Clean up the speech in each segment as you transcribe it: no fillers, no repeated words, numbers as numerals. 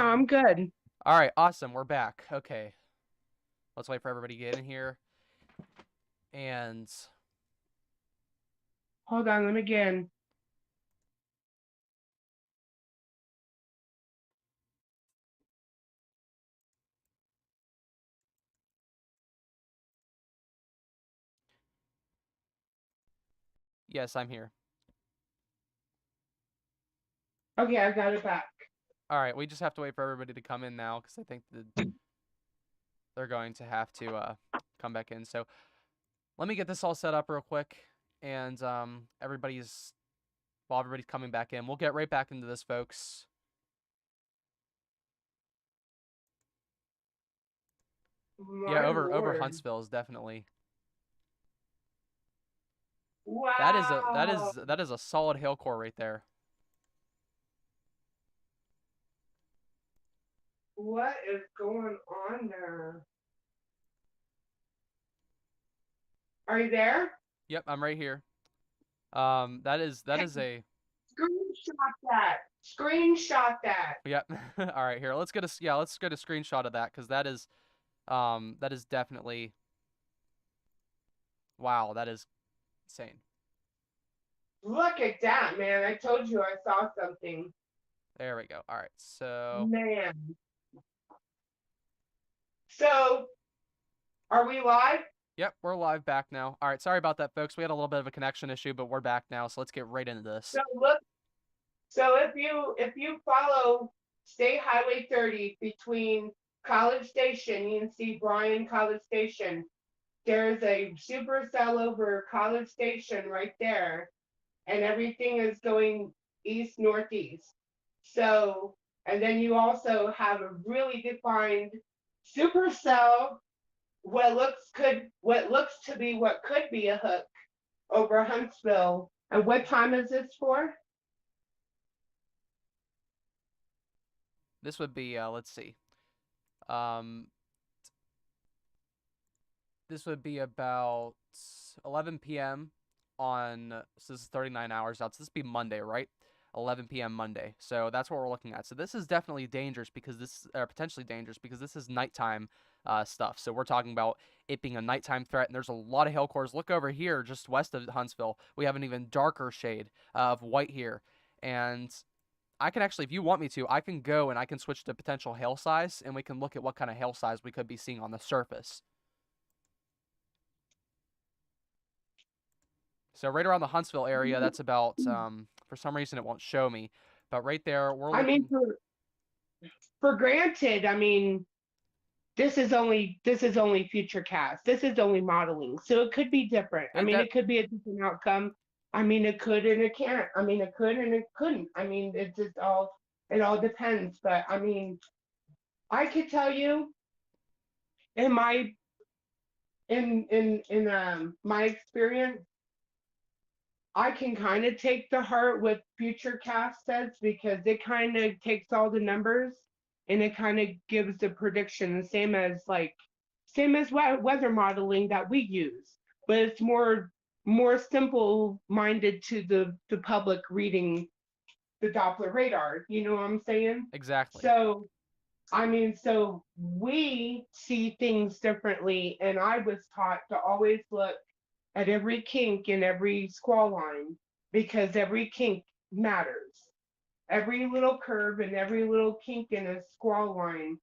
I'm good. All right, awesome. We're back. Okay, let's wait for everybody to get in here. And Hold on, let me get in. yes, I'm here. Okay, I got it back. All right, we just have to wait for everybody to come in now because I think they're going to have to come back in. So let me get this all set up real quick, and while everybody's coming back in, we'll get right back into this, folks. Yeah, My over lord. Huntsville is definitely Wow. that is a solid hail core right there. What is going on there? Are you there? Yep, I'm right here. That Hey, is a screenshot that. Screenshot that. yep. All right, here. Let's get a screenshot of that because that is definitely wow, that is insane. Look at that, man. I told you I saw something. There we go. All right. So, Man. So, are we live? yep, we're live back now. All right. Sorry about that, folks. We had a little bit of a connection issue, but we're back now. So let's get right into this. So look, so if you follow State Highway 30 between College Station, you can see Bryan College Station. There's a supercell over College Station right there, and everything is going east northeast. So, and then you also have a really defined supercell. What looks to be what could be a hook over Huntsville. And what time is this for? This would be, let's see. Um, this would be about 11 p.m. so this is 39 hours out. So this would be Monday, right? 11 p.m. Monday. So that's what we're looking at. So this is definitely dangerous because potentially dangerous because this is nighttime stuff. So we're talking about it being a nighttime threat, and there's a lot of hail cores. Look over here, just west of Huntsville. We have an even darker shade of white here, and I can actually, if you want me to, I can go and I can switch to potential hail size, and we can look at what kind of hail size we could be seeing on the surface. So right around the Huntsville area, that's about for some reason it won't show me, but right there we're I mean, looking. for granted, I mean, this is only future cast. This is only modeling. So it could be different. I It mean, de- it could be a different outcome. I mean, it could and it can't. I mean, it could and it couldn't. I mean, it all depends. But I mean, I could tell you in my experience, I can kind of take the heart what future cast says because it kind of takes all the numbers and it kind of gives the prediction, the same as weather modeling that we use, but it's more simple minded to the public reading the Doppler radar. You know what I'm saying? exactly. So I mean, so we see things differently, and I was taught to always look at every kink in every squall line because every kink matters. Every little curve and every little kink in a squall line,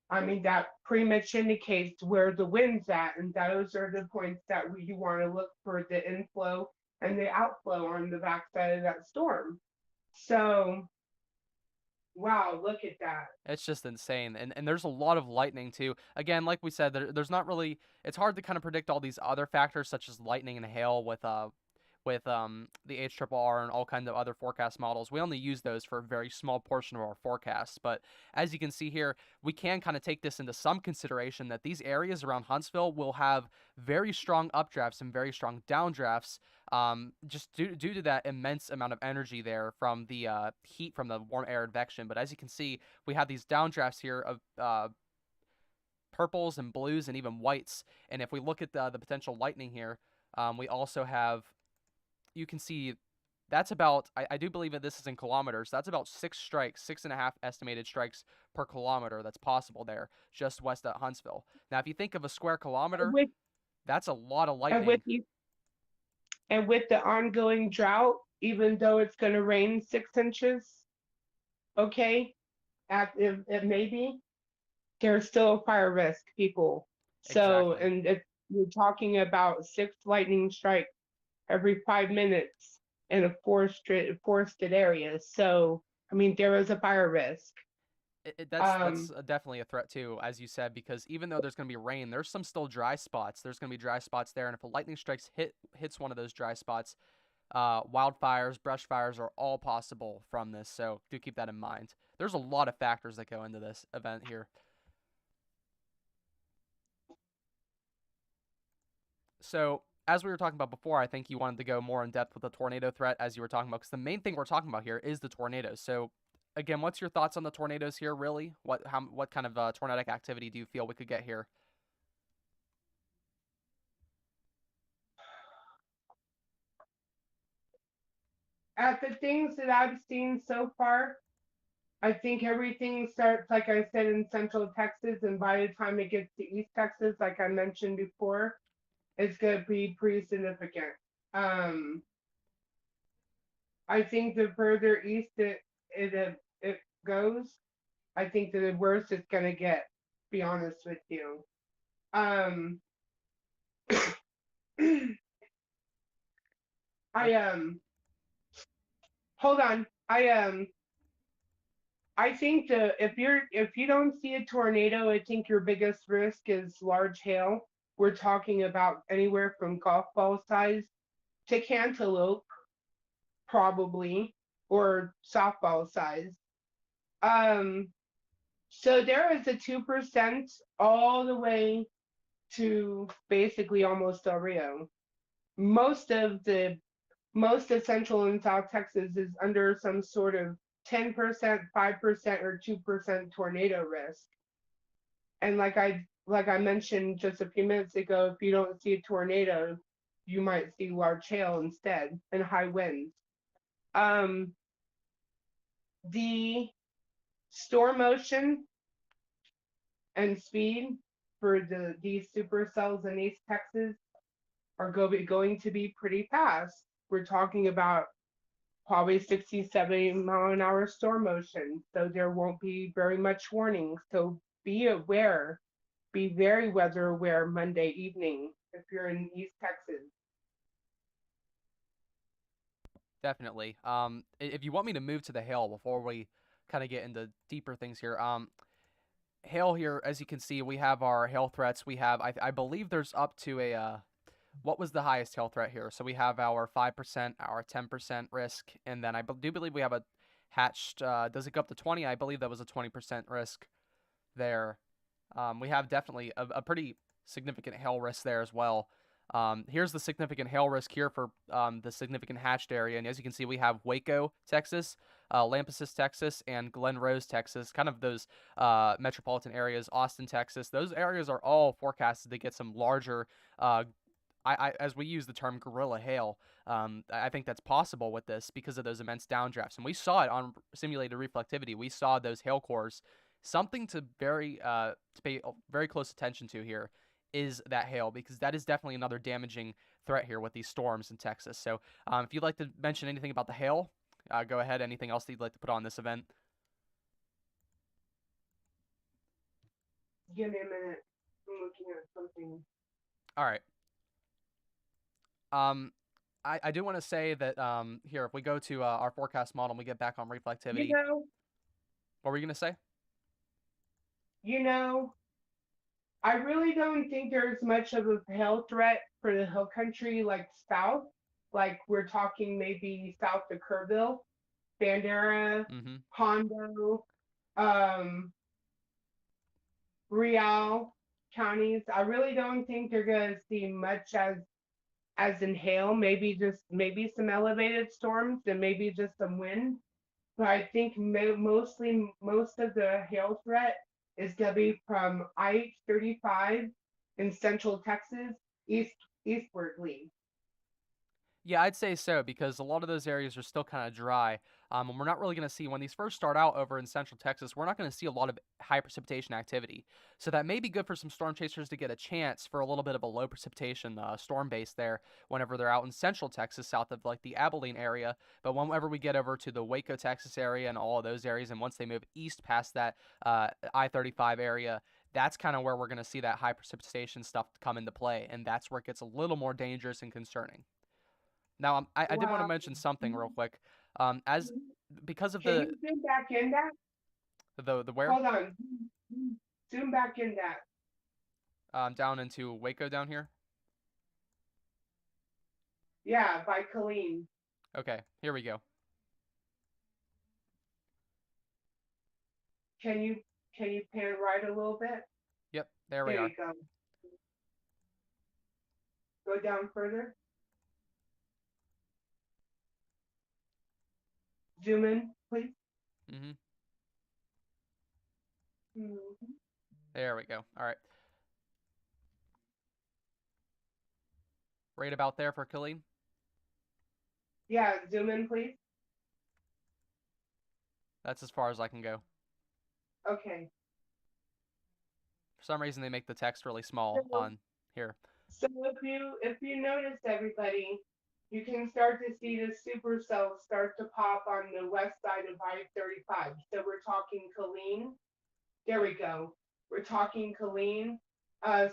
I mean, that pretty much indicates where the wind's at, and those are the points that you want to look for the inflow and the outflow on the backside of that storm. So, wow, look at that. It's just insane, and there's a lot of lightning too. Again, like we said, there's not really. It's hard to kind of predict all these other factors such as lightning and hail with the HRRR and all kinds of other forecast models. We only use those for a very small portion of our forecasts. But as you can see here, we can kind of take this into some consideration that these areas around Huntsville will have very strong updrafts and very strong downdrafts. Just due to that immense amount of energy there from the heat from the warm air advection. But as you can see, we have these downdrafts here of purples and blues and even whites. And if we look at the potential lightning here, we also have you can see that's about, I do believe that this is in kilometers. That's about 6 strikes, 6.5 estimated strikes per kilometer that's possible there, just west of Huntsville. Now, if you think of a square kilometer, With that's a lot of and with lightning. you and with the ongoing drought, even though it's going to rain 6 inches, okay, it may be, there's still a fire risk, people. So, Exactly. and if you're talking about 6 lightning strikes every 5 minutes in a forested area, so I mean there is a fire risk. That's Um, definitely a threat too, as you said, because even though there's going to be rain, there's some still dry spots. There's going to be dry spots there, and if a lightning strikes hits one of those dry spots, wildfires, brush fires are all possible from this. So do keep that in mind. There's a lot of factors that go into this event here. So as we were talking about before, I think you wanted to go more in depth with the tornado threat as you were talking about, because the main thing we're talking about here is the tornadoes. So again, what's your thoughts on the tornadoes here? Really, what kind of tornadic activity do you feel we could get here? at the things that I've seen so far, I think everything starts, like I said, in Central Texas, and by the time it gets to East Texas, like I mentioned before, it's going to be pretty significant. Um, I think the further east it goes, I think the worse it's going to get. Be honest with you. Um, I hold on. I think if you don't see a tornado, I think your biggest risk is large hail. We're talking about anywhere from golf ball size to cantaloupe, probably, or softball size. Um, so there is a 2% all the way to basically almost Del Rio. Most of the most of Central and South Texas is under some sort of 10%, 5%, or 2% tornado risk. And like I mentioned just a few minutes ago, if you don't see a tornado, you might see large hail instead and high winds. Um, the storm motion and speed for these supercells in East Texas are going to be pretty fast. We're talking about probably 60, 70 mile an hour storm motion. So there won't be very much warning. So be aware, be very weather aware Monday evening if you're in East Texas. Definitely. If you want me to move to the hail before we kind of get into deeper things here, hail here, as you can see, we have our hail threats. We have, I believe there's up to a, what was the highest hail threat here? So we have our 5%, our 10% risk, and then do believe we have a hatched, does it go up to 20? I believe that was a 20% risk there. We have definitely a pretty significant hail risk there as well. Here's the significant hail risk here for the significant hatched area. And as you can see, we have Waco, Texas, Lampasas, Texas, and Glen Rose, Texas, kind of those metropolitan areas, Austin, Texas. Those areas are all forecasted to get some larger, as we use the term gorilla hail. I think that's possible with this because of those immense downdrafts. And we saw it on simulated reflectivity. We saw those hail cores. Something to pay very close attention to here is that hail, because that is definitely another damaging threat here with these storms in Texas. So if you'd like to mention anything about the hail, go ahead. Anything else that you'd like to put on this event? Give me a minute. I'm looking at something. All right. Um, I do want to say that here, if we go to our forecast model and we get back on You reflectivity, know, what were you going to say? you know, I really don't think there's much of a hail threat for the hill country like south. Like we're talking maybe south of Kerrville, Bandera, Mm-hmm. Hondo, um, Real counties. I really don't think they're gonna see much as in hail. Maybe some elevated storms and maybe just some wind. But I think mostly most of the hail threat is gonna be from I-35 in Central Texas eastwardly. Yeah, I'd say so because a lot of those areas are still kind of dry. And we're not really going to see when these first start out over in central Texas, we're not going to see a lot of high precipitation activity. So that may be good for some storm chasers to get a chance for a little bit of a low precipitation storm base there whenever they're out in central Texas, south of like the Abilene area. But whenever we get over to the Waco, Texas area and all of those areas, and once they move east past that I-35 area, that's kind of where we're going to see that high precipitation stuff come into play. And that's where it gets a little more dangerous and concerning. Now, I did want to Wow. mention something real quick. As because of Can you zoom back in that? the where Hold on. Zoom back in that. down into Waco down here. Yeah, by Colleen. Okay, here we go. Can you pan right a little bit? Yep, there we There are. you go. Go down further. Zoom in, please. Mhm. Mhm. There we go. All right. Right about there for Killeen. Yeah, zoom in, please. That's as far as I can go. Okay. For some reason, they make the text really small So, on here. so if you notice, everybody, you can start to see the supercells start to pop on the west side of I-35. So we're talking Colleen. There we go. We're talking Colleen.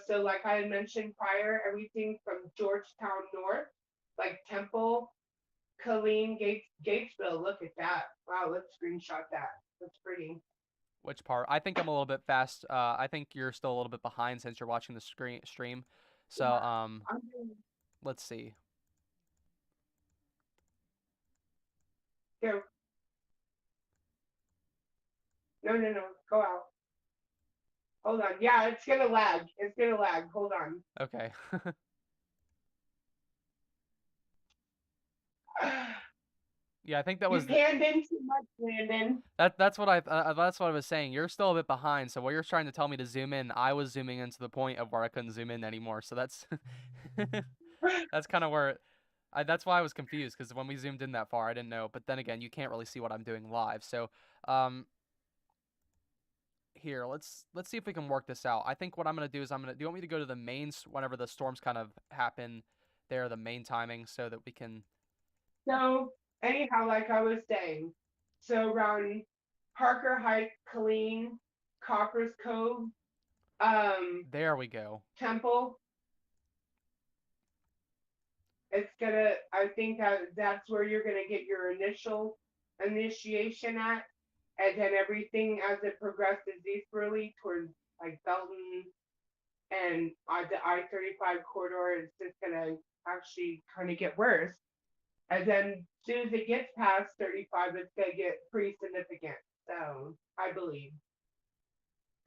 So like I had mentioned prior, everything from Georgetown North, like Temple, Colleen, Gatesville. Look at that. Wow, let's screenshot that. That's pretty. Which part? I think I'm a little bit fast. I think you're still a little bit behind since you're watching the stream. So Yeah, I'm doing let's see. there. No. Go out. Hold on. Yeah, it's gonna lag. It's gonna lag. Hold on. Okay. Yeah, I think that You was panned in too much, Landon. that's what that's what I was saying. You're still a bit behind, so while you're trying to tell me to zoom in, I was zooming in to the point of where I couldn't zoom in anymore. So that's that's kind of where that's why I was confused because when we zoomed in that far, I didn't know. But then again, you can't really see what I'm doing live. So um, here, let's see if we can work this out. I think what I'm gonna do is do you want me to go to the mains whenever the storms kind of happen there, the main timing, so that we can. So anyhow, like I was saying, so around Parker Heights, Colleen, Coppers Cove, There we go. Temple, it's gonna. I think that's where you're gonna get your initial initiation at, and then everything as it progresses easterly towards like Belton and the I-35 corridor is just gonna actually kind of get worse. And then as soon as it gets past 35, it's gonna get pretty significant. So I believe.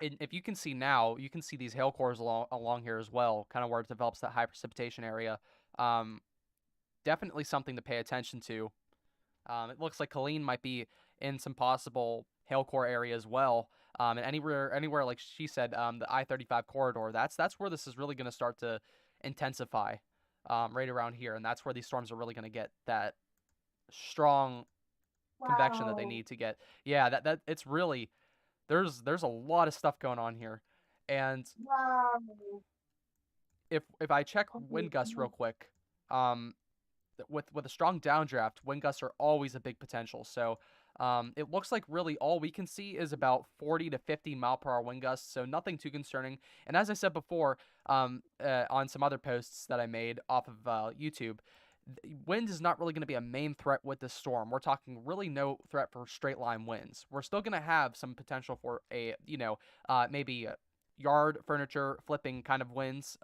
And if you can see now, you can see these hail cores along here as well, kind of where it develops that high precipitation area. Um, Definitely something to pay attention to. It looks like Colleen might be in some possible hail core area as well. And anywhere like she said, the I-35 corridor. That's where this is really going to start to intensify, right around here, and that's where these storms are really going to get that strong convection that they Wow. need to get. Yeah, that it's really there's a lot of stuff going on here, and Wow. if I check wind gusts real quick, um, with a strong downdraft, wind gusts are always a big potential. So it looks like really all we can see is about 40 to 50 mile per hour wind gusts, so nothing too concerning. And as I said before, on some other posts that I made off of YouTube, wind is not really going to be a main threat with this storm. We're talking really no threat for straight line winds. We're still going to have some potential for a, maybe yard furniture flipping kind of winds.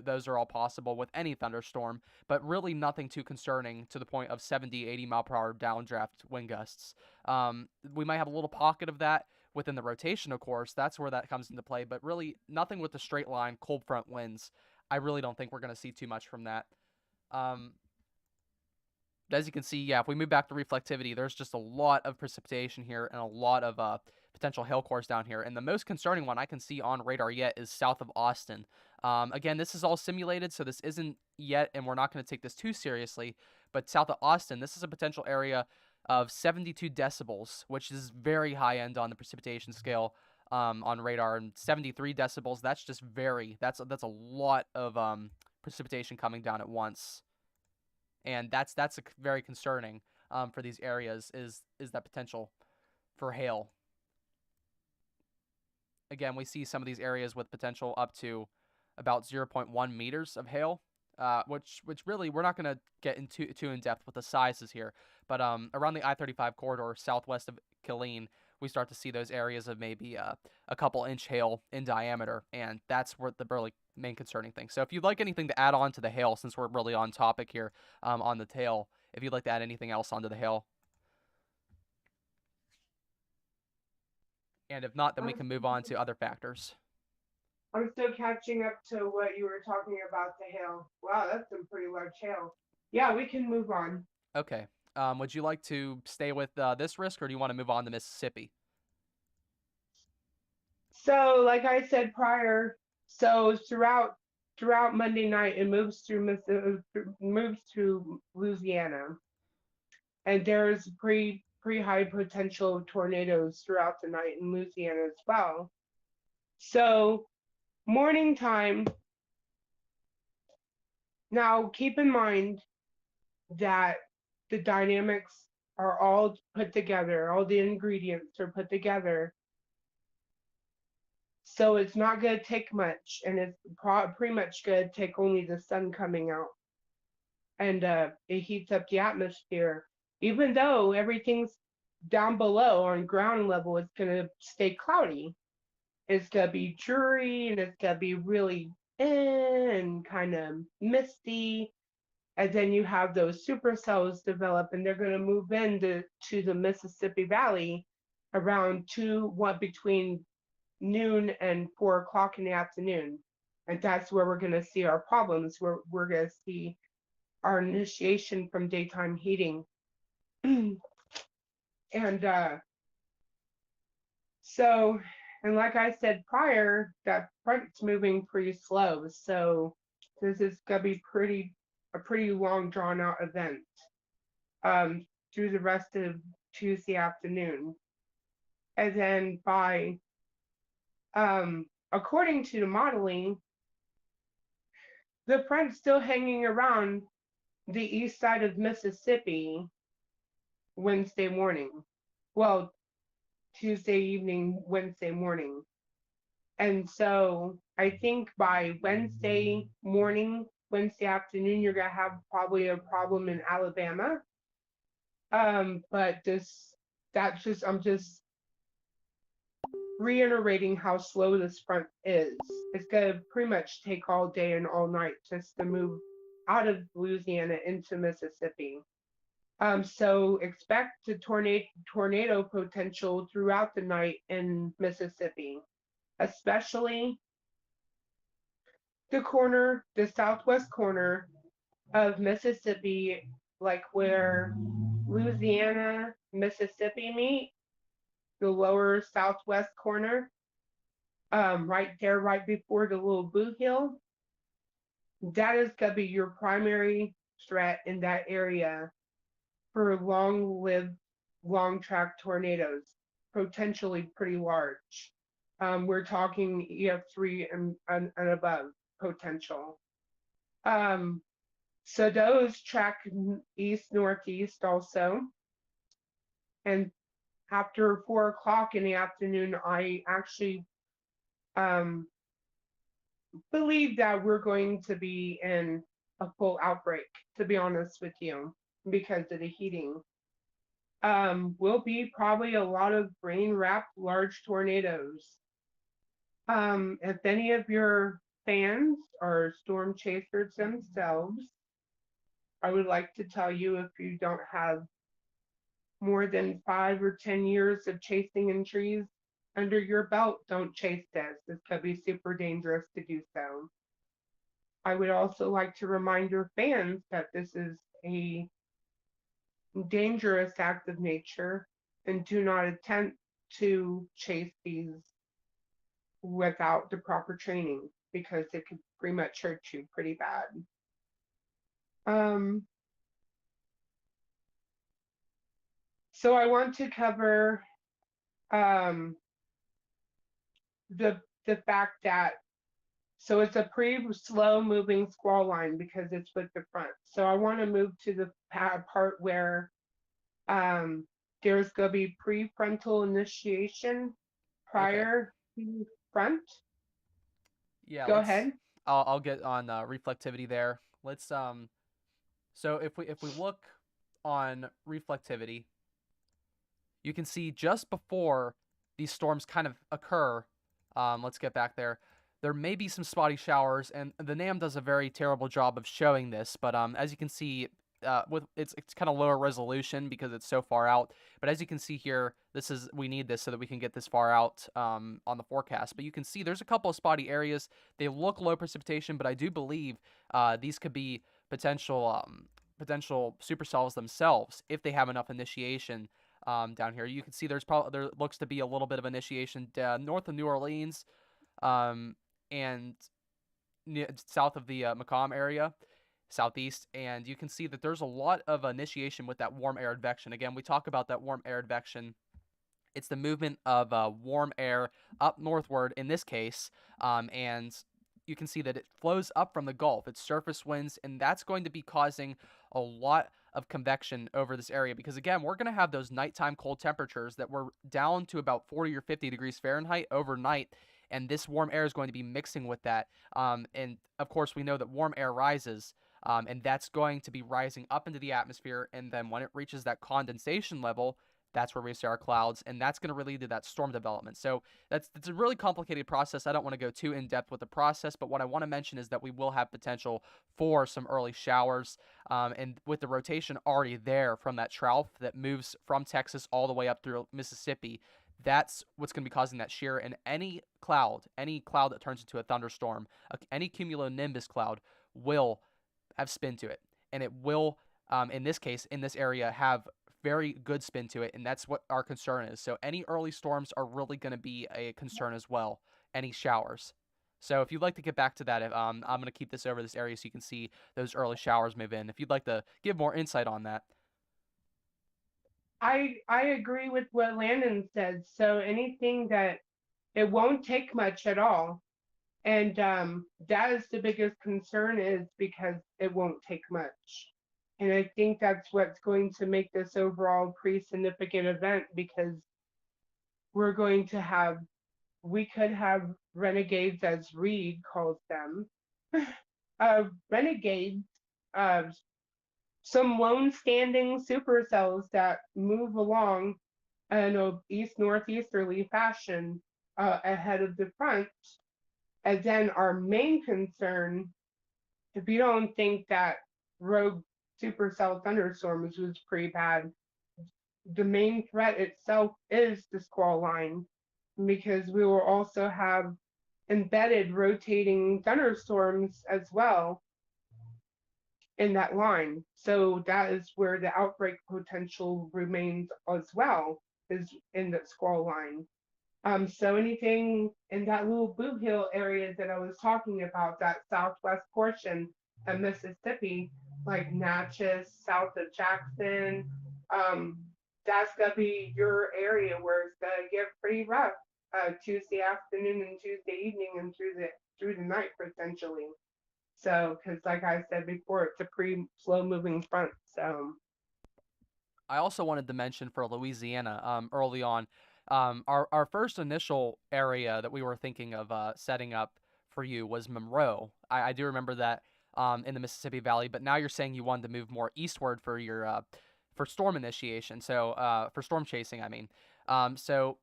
Those are all possible with any thunderstorm, but really nothing too concerning to the point of 70, 80 mile per hour downdraft wind gusts. We might have a little pocket of that within the rotation, of course. That's where that comes into play, but really nothing with the straight line cold front winds. I really don't think we're going to see too much from that. Um, as you can see, yeah, if we move back to reflectivity, there's just a lot of precipitation here and a lot of potential hail cores down here. And the most concerning one I can see on radar yet is south of Austin. Again, this is all simulated, so this isn't yet, and we're not going to take this too seriously. But south of Austin, this is a potential area of 72 decibels, which is very high end on the precipitation scale on radar. And 73 decibels, that's just that's a lot of precipitation coming down at once, and that's very concerning for these areas is that potential for hail. Again, we see some of these areas with potential up to about 0.1 meters of hail, which really we're not going to get into too in depth with the sizes here, but around the I-35 corridor southwest of Killeen, we start to see those areas of maybe a couple inch hail in diameter, and that's where the really main concerning thing. So if you'd like anything to add on to the hail, since we're really on topic here on the tail, if you'd like to add anything else onto the hail, and if not, then we I'm, can move on to other factors. I'm still catching up to what you were talking about the hail. Wow, that's some pretty large hail. Yeah, we can move on. Okay. Would you like to stay with this risk, or do you want to move on to Mississippi? So, like I said prior, so throughout Monday night, it moves through Louisiana, and there's pretty high potential of tornadoes throughout the night in Louisiana as well. So, morning time. Now, keep in mind that the dynamics are all put together, all the ingredients are put together. So it's not going to take much, and it's pretty much going to take only the sun coming out, and it heats up the atmosphere. Even though everything's down below on ground level, it's going to stay cloudy. It's going to be dreary, and it's going to be really and kind of misty. And then you have those supercells develop, and they're going to move into the Mississippi Valley around between noon and 4 o'clock in the afternoon. And that's where we're going to see our problems, where we're going to see our initiation from daytime heating. And so, and like I said prior, that front's moving pretty slow. So this is going to be a pretty long drawn out event through the rest of Tuesday afternoon. And then by according to the modeling, the front's still hanging around the east side of Mississippi Wednesday morning. Well, Tuesday evening, Wednesday morning. And so I think by Wednesday morning, Wednesday afternoon, you're going to have probably a problem in Alabama. But I'm just reiterating how slow this front is. It's going to pretty much take all day and all night just to move out of Louisiana into Mississippi. So expect the tornado potential throughout the night in Mississippi, especially the southwest corner of Mississippi, like where Louisiana, Mississippi meet, the lower southwest corner, right there, right before the little boot hill. That is going to be your primary threat in that area for long-lived, long-track tornadoes, potentially pretty large. We're talking EF3 and above potential. So those track east northeast also, and after 4 o'clock in the afternoon, I actually believe that we're going to be in a full outbreak, to be honest with you, because of the heating. Will be probably a lot of rain-wrapped large tornadoes. If any of your fans are storm chasers themselves, I would like to tell you, if you don't have more than 5 or 10 years of chasing in trees under your belt, don't chase this. This could be super dangerous to do so. I would also like to remind your fans that this is a dangerous act of nature, and do not attempt to chase these without the proper training, because it could pretty much hurt you pretty bad. So I want to cover um, the fact that so it's a pretty slow moving squall line because it's with the front. So I want to move to the part where um, there's going to be prefrontal initiation Okay. prior to front. Yeah, Go let's. ahead. I'll get on reflectivity there. Let's So if we look on reflectivity, you can see just before these storms kind of occur. Let's get back there. There may be some spotty showers, and the NAM does a very terrible job of showing this. But as you can see, with it's kind of lower resolution because it's so far out. But as you can see here, we need this so that we can get this far out on the forecast. But you can see there's a couple of spotty areas. They look low precipitation, but I do believe these could be potential supercells themselves if they have enough initiation down here. You can see there looks to be a little bit of initiation north of New Orleans, um, and south of the Macomb area, southeast, and you can see that there's a lot of initiation with that warm air advection. Again, we talk about that warm air advection. It's the movement of warm air up northward in this case, and you can see that it flows up from the Gulf. It's surface winds, and that's going to be causing a lot of convection over this area because, again, we're going to have those nighttime cold temperatures that were down to about 40 or 50 degrees Fahrenheit overnight, and this warm air is going to be mixing with that. And, of course, we know that warm air rises, and that's going to be rising up into the atmosphere, and then when it reaches that condensation level, that's where we see our clouds, and that's going to lead to that storm development. So it's a really complicated process. I don't want to go too in depth with the process, but what I want to mention is that we will have potential for some early showers, and with the rotation already there from that trough that moves from Texas all the way up through Mississippi, that's what's going to be causing that shear. And any cloud that turns into a thunderstorm, any cumulonimbus cloud will have spin to it, and it will, in this case, in this area, have very good spin to it, and that's what our concern is. So any early storms are really going to be a concern as well. Any showers. So if you'd like to get back to that, I'm going to keep this over this area so you can see those early showers move in. If you'd like to give more insight on that. I agree with what Landon said. So anything that it won't take much at all. And that is the biggest concern is because it won't take much. And I think that's what's going to make this overall pretty significant event because we're going to have, we could have renegades, as Reed calls them, renegades, uh, some lone standing supercells that move along in a east northeasterly fashion ahead of the front. And then our main concern, if you don't think that rogue supercell thunderstorms was pretty bad, the main threat itself is the squall line because we will also have embedded rotating thunderstorms as well in that line. So that is where the outbreak potential remains as well, is in the squall line. So anything in that little Boot Hill area that I was talking about, that southwest portion of Mississippi, like Natchez, south of Jackson, um, that's gonna be your area where it's gonna get pretty rough Tuesday afternoon and Tuesday evening and through the night potentially. So, because like I said before, it's a pretty slow moving front. So, I also wanted to mention for Louisiana, early on, our first initial area that we were thinking of setting up for you was Monroe. I do remember that in the Mississippi Valley, but now you're saying you wanted to move more eastward for your for storm initiation. So for storm chasing, I mean. So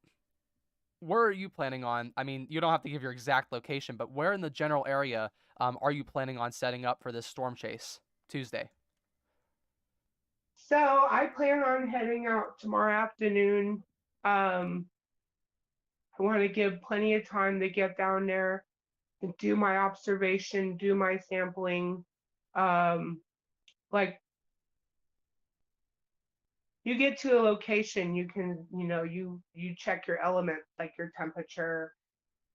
where are you planning on? I mean, you don't have to give your exact location, but where in the general area are you planning on setting up for this storm chase Tuesday? so I plan on heading out tomorrow afternoon. Um, I want to give plenty of time to get down there and do my observation, do my sampling. Um, like you get to a location, you can, you check your elements, like your temperature.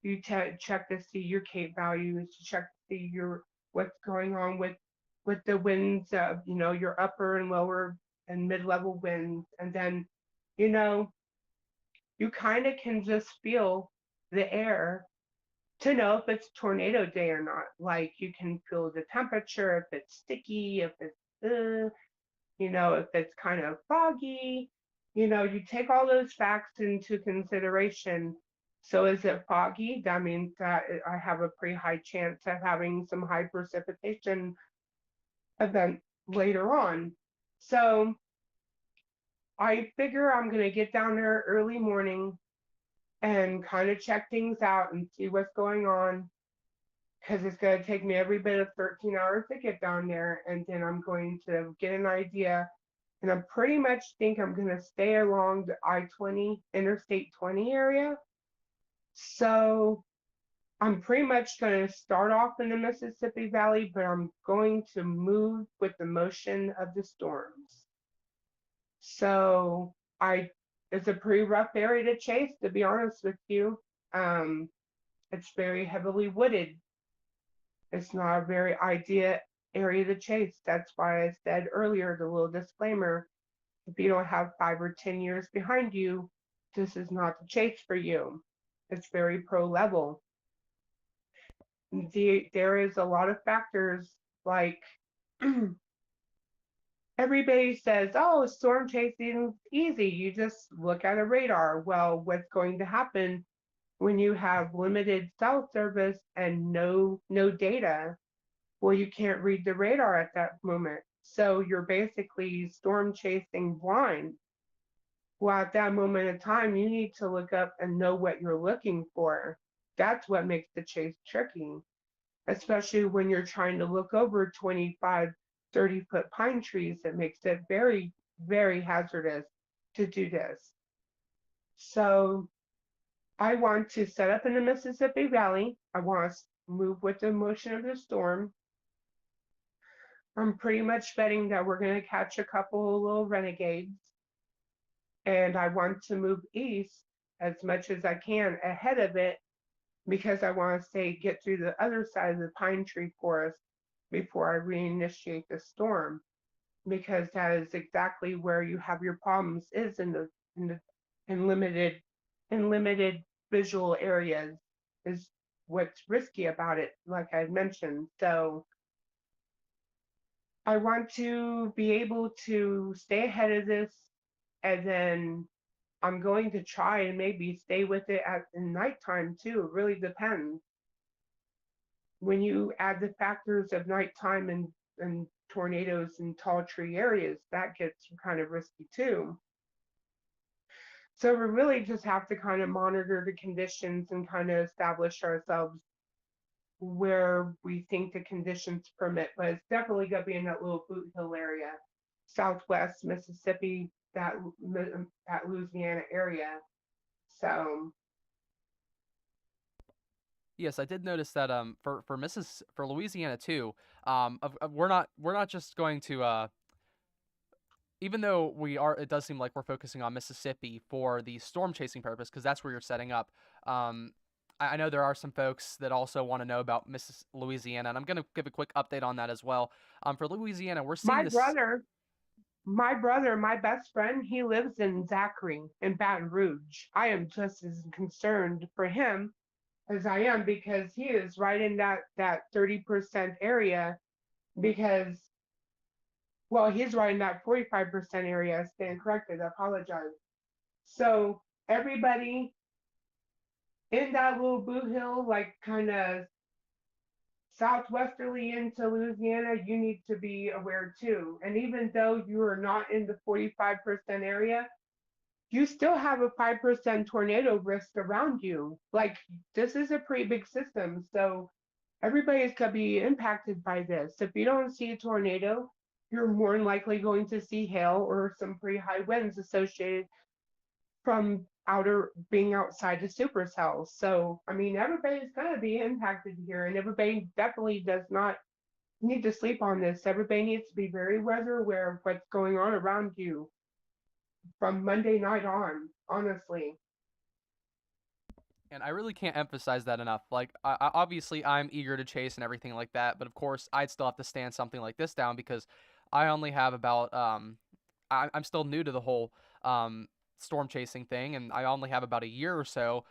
You check to see your Cape values. You check to see your what's going on with the winds. Your upper and lower and mid-level winds, and then you know, you kind of can just feel the air to know if it's tornado day or not. Like you can feel the temperature, if it's sticky, if it's, if it's kind of foggy. You take all those facts into consideration. So is it foggy? That means that I have a pretty high chance of having some high precipitation event later on. So I figure I'm going to get down there early morning and kind of check things out and see what's going on because it's going to take me every bit of 13 hours to get down there. And then I'm going to get an idea. And I pretty much think I'm going to stay along the I-20, Interstate 20 area. So I'm pretty much going to start off in the Mississippi Valley, but I'm going to move with the motion of the storms. So it's a pretty rough area to chase, to be honest with you. It's very heavily wooded. It's not a very ideal area to chase. That's why I said earlier, the little disclaimer, if you don't have 5 or 10 years behind you, this is not the chase for you. It's very pro level. There is a lot of factors like everybody says, oh, storm chasing easy. You just look at a radar. Well, what's going to happen when you have limited cell service and no data? Well, you can't read the radar at that moment. So you're basically storm chasing blind. Well, at that moment in time, you need to look up and know what you're looking for. That's what makes the chase tricky, especially when you're trying to look over 25, 30-foot pine trees. It makes it very, very hazardous to do this. So I want to set up in the Mississippi Valley. I want to move with the motion of the storm. I'm pretty much betting that we're going to catch a couple of little renegades. And I want to move east as much as I can ahead of it because I want to get through the other side of the pine tree forest before I reinitiate the storm, because that is exactly where you have your problems is in limited visual areas is what's risky about it, like I mentioned. So I want to be able to stay ahead of this, and then I'm going to try and maybe stay with it at nighttime too. It really depends. When you add the factors of nighttime and tornadoes in tall tree areas, that gets kind of risky too. So we really just have to kind of monitor the conditions and kind of establish ourselves where we think the conditions permit. But it's definitely going to be in that little Boot Hill area, Southwest Mississippi, that Louisiana area. So Yes, I did notice that for Louisiana too. We're not just going to even though we are, it does seem like we're focusing on Mississippi for the storm chasing purpose because that's where you're setting up. Um, I know there are some folks that also want to know about Louisiana, and I'm going to give a quick update on that as well. For Louisiana, we're seeing my this. brother, my best friend, he lives in Zachary in Baton Rouge. I am just as concerned for him as I am because he is right in that 30% area because well, he's right in that 45% area. I stand corrected. I apologize. So everybody in that little Blue Hill, like kind of southwesterly into Louisiana, you need to be aware too. And even though you are not in the 45% area, you still have a 5% tornado risk around you. Like this is a pretty big system. So everybody's going to be impacted by this. If you don't see a tornado, you're more than likely going to see hail or some pretty high winds associated from being outside the supercells. So, I mean, everybody's going to be impacted here, and everybody definitely does not need to sleep on this. Everybody needs to be very weather aware of what's going on around you from Monday night on, honestly. And I really can't emphasize that enough. Like, obviously, I'm eager to chase and everything like that, but of course, I'd still have to stand something like this down because I only have about I'm still new to the whole storm chasing thing, and I only have about a year or so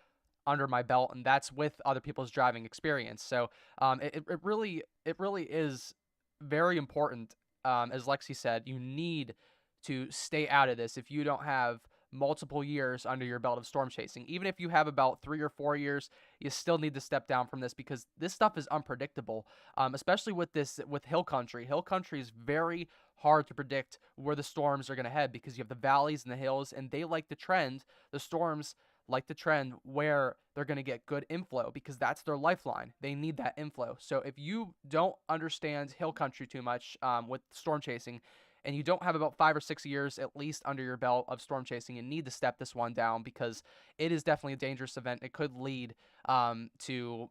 under my belt, and that's with other people's driving experience. So it really is very important. As Lexi said, you need to stay out of this if you don't have multiple years under your belt of storm chasing. Even if you have about 3 or 4 years, you still need to step down from this because this stuff is unpredictable. Especially with hill country. Hill country is very hard to predict where the storms are going to head because you have the valleys and the hills, and they like the trend. The storms like the trend where they're going to get good inflow because that's their lifeline. They need that inflow. So if you don't understand hill country too much with storm chasing, and you don't have about 5 or 6 years at least under your belt of storm chasing, you need to step this one down because it is definitely a dangerous event. It could lead to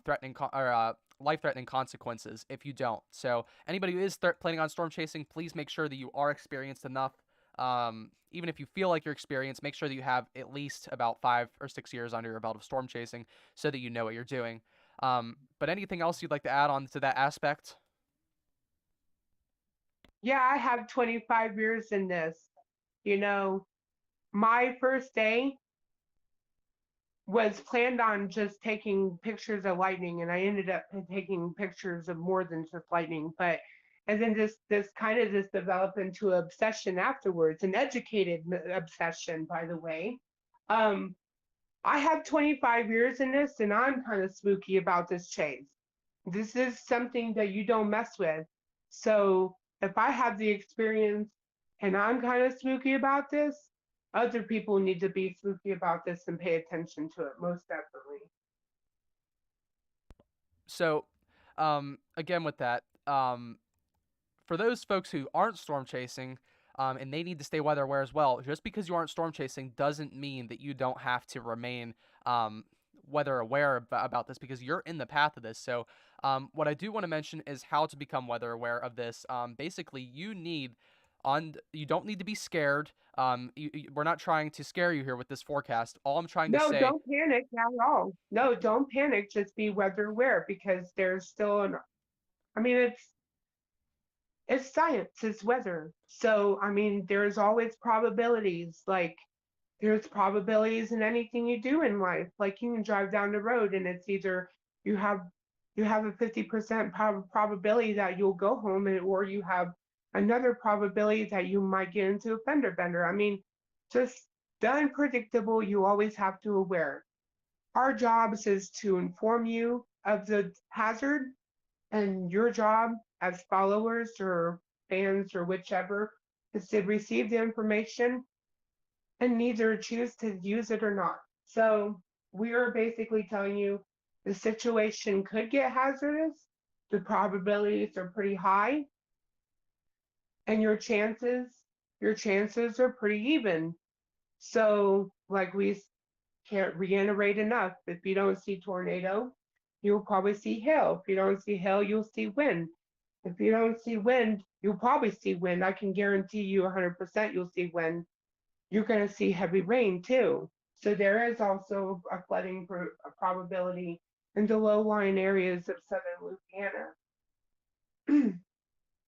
threatening or life-threatening consequences if you don't. So anybody who is planning on storm chasing, please make sure that you are experienced enough. Even if you feel like you're experienced, make sure that you have at least about 5 or 6 years under your belt of storm chasing so that you know what you're doing. But anything else you'd like to add on to that aspect? Yeah, I have 25 years in this. You know, my first day was planned on just taking pictures of lightning, and I ended up taking pictures of more than just lightning. But and then this kind of just developed into an obsession afterwards, an educated obsession, by the way. Um, I have 25 years in this, and I'm kind of spooky about this chase. This is something that you don't mess with. So if I have the experience and I'm kind of spooky about this, other people need to be spooky about this and pay attention to it, most definitely. So, again, with that, for those folks who aren't storm chasing, and they need to stay weather aware as well, just because you aren't storm chasing doesn't mean that you don't have to remain weather aware about this because you're in the path of this. So, what I do want to mention is how to become weather aware of this. Basically, you don't need to be scared. We're not trying to scare you here with this forecast. All I'm trying to No, say. don't panic at all. No, don't panic. Just be weather aware because there's still an, I mean, it's science, it's weather. So, I mean, there's always probabilities. Like, there's probabilities in anything you do in life. Like, you can drive down the road and it's either you have you have a 50% probability that you'll go home, or you have another probability that you might get into a fender bender. I mean, just the unpredictable, you always have to aware. Our jobs is to inform you of the hazard, and your job as followers or fans or whichever is to receive the information and neither choose to use it or not. So we are basically telling you the situation could get hazardous, the probabilities are pretty high, and your chances are pretty even. So like we can't reiterate enough, if you don't see tornado, you'll probably see hail. If you don't see hail, you'll see wind. If you don't see wind, you'll probably see wind. I can guarantee you 100% you'll see wind. You're going to see heavy rain too. So there is also a flooding a probability in the low-lying areas of southern Louisiana.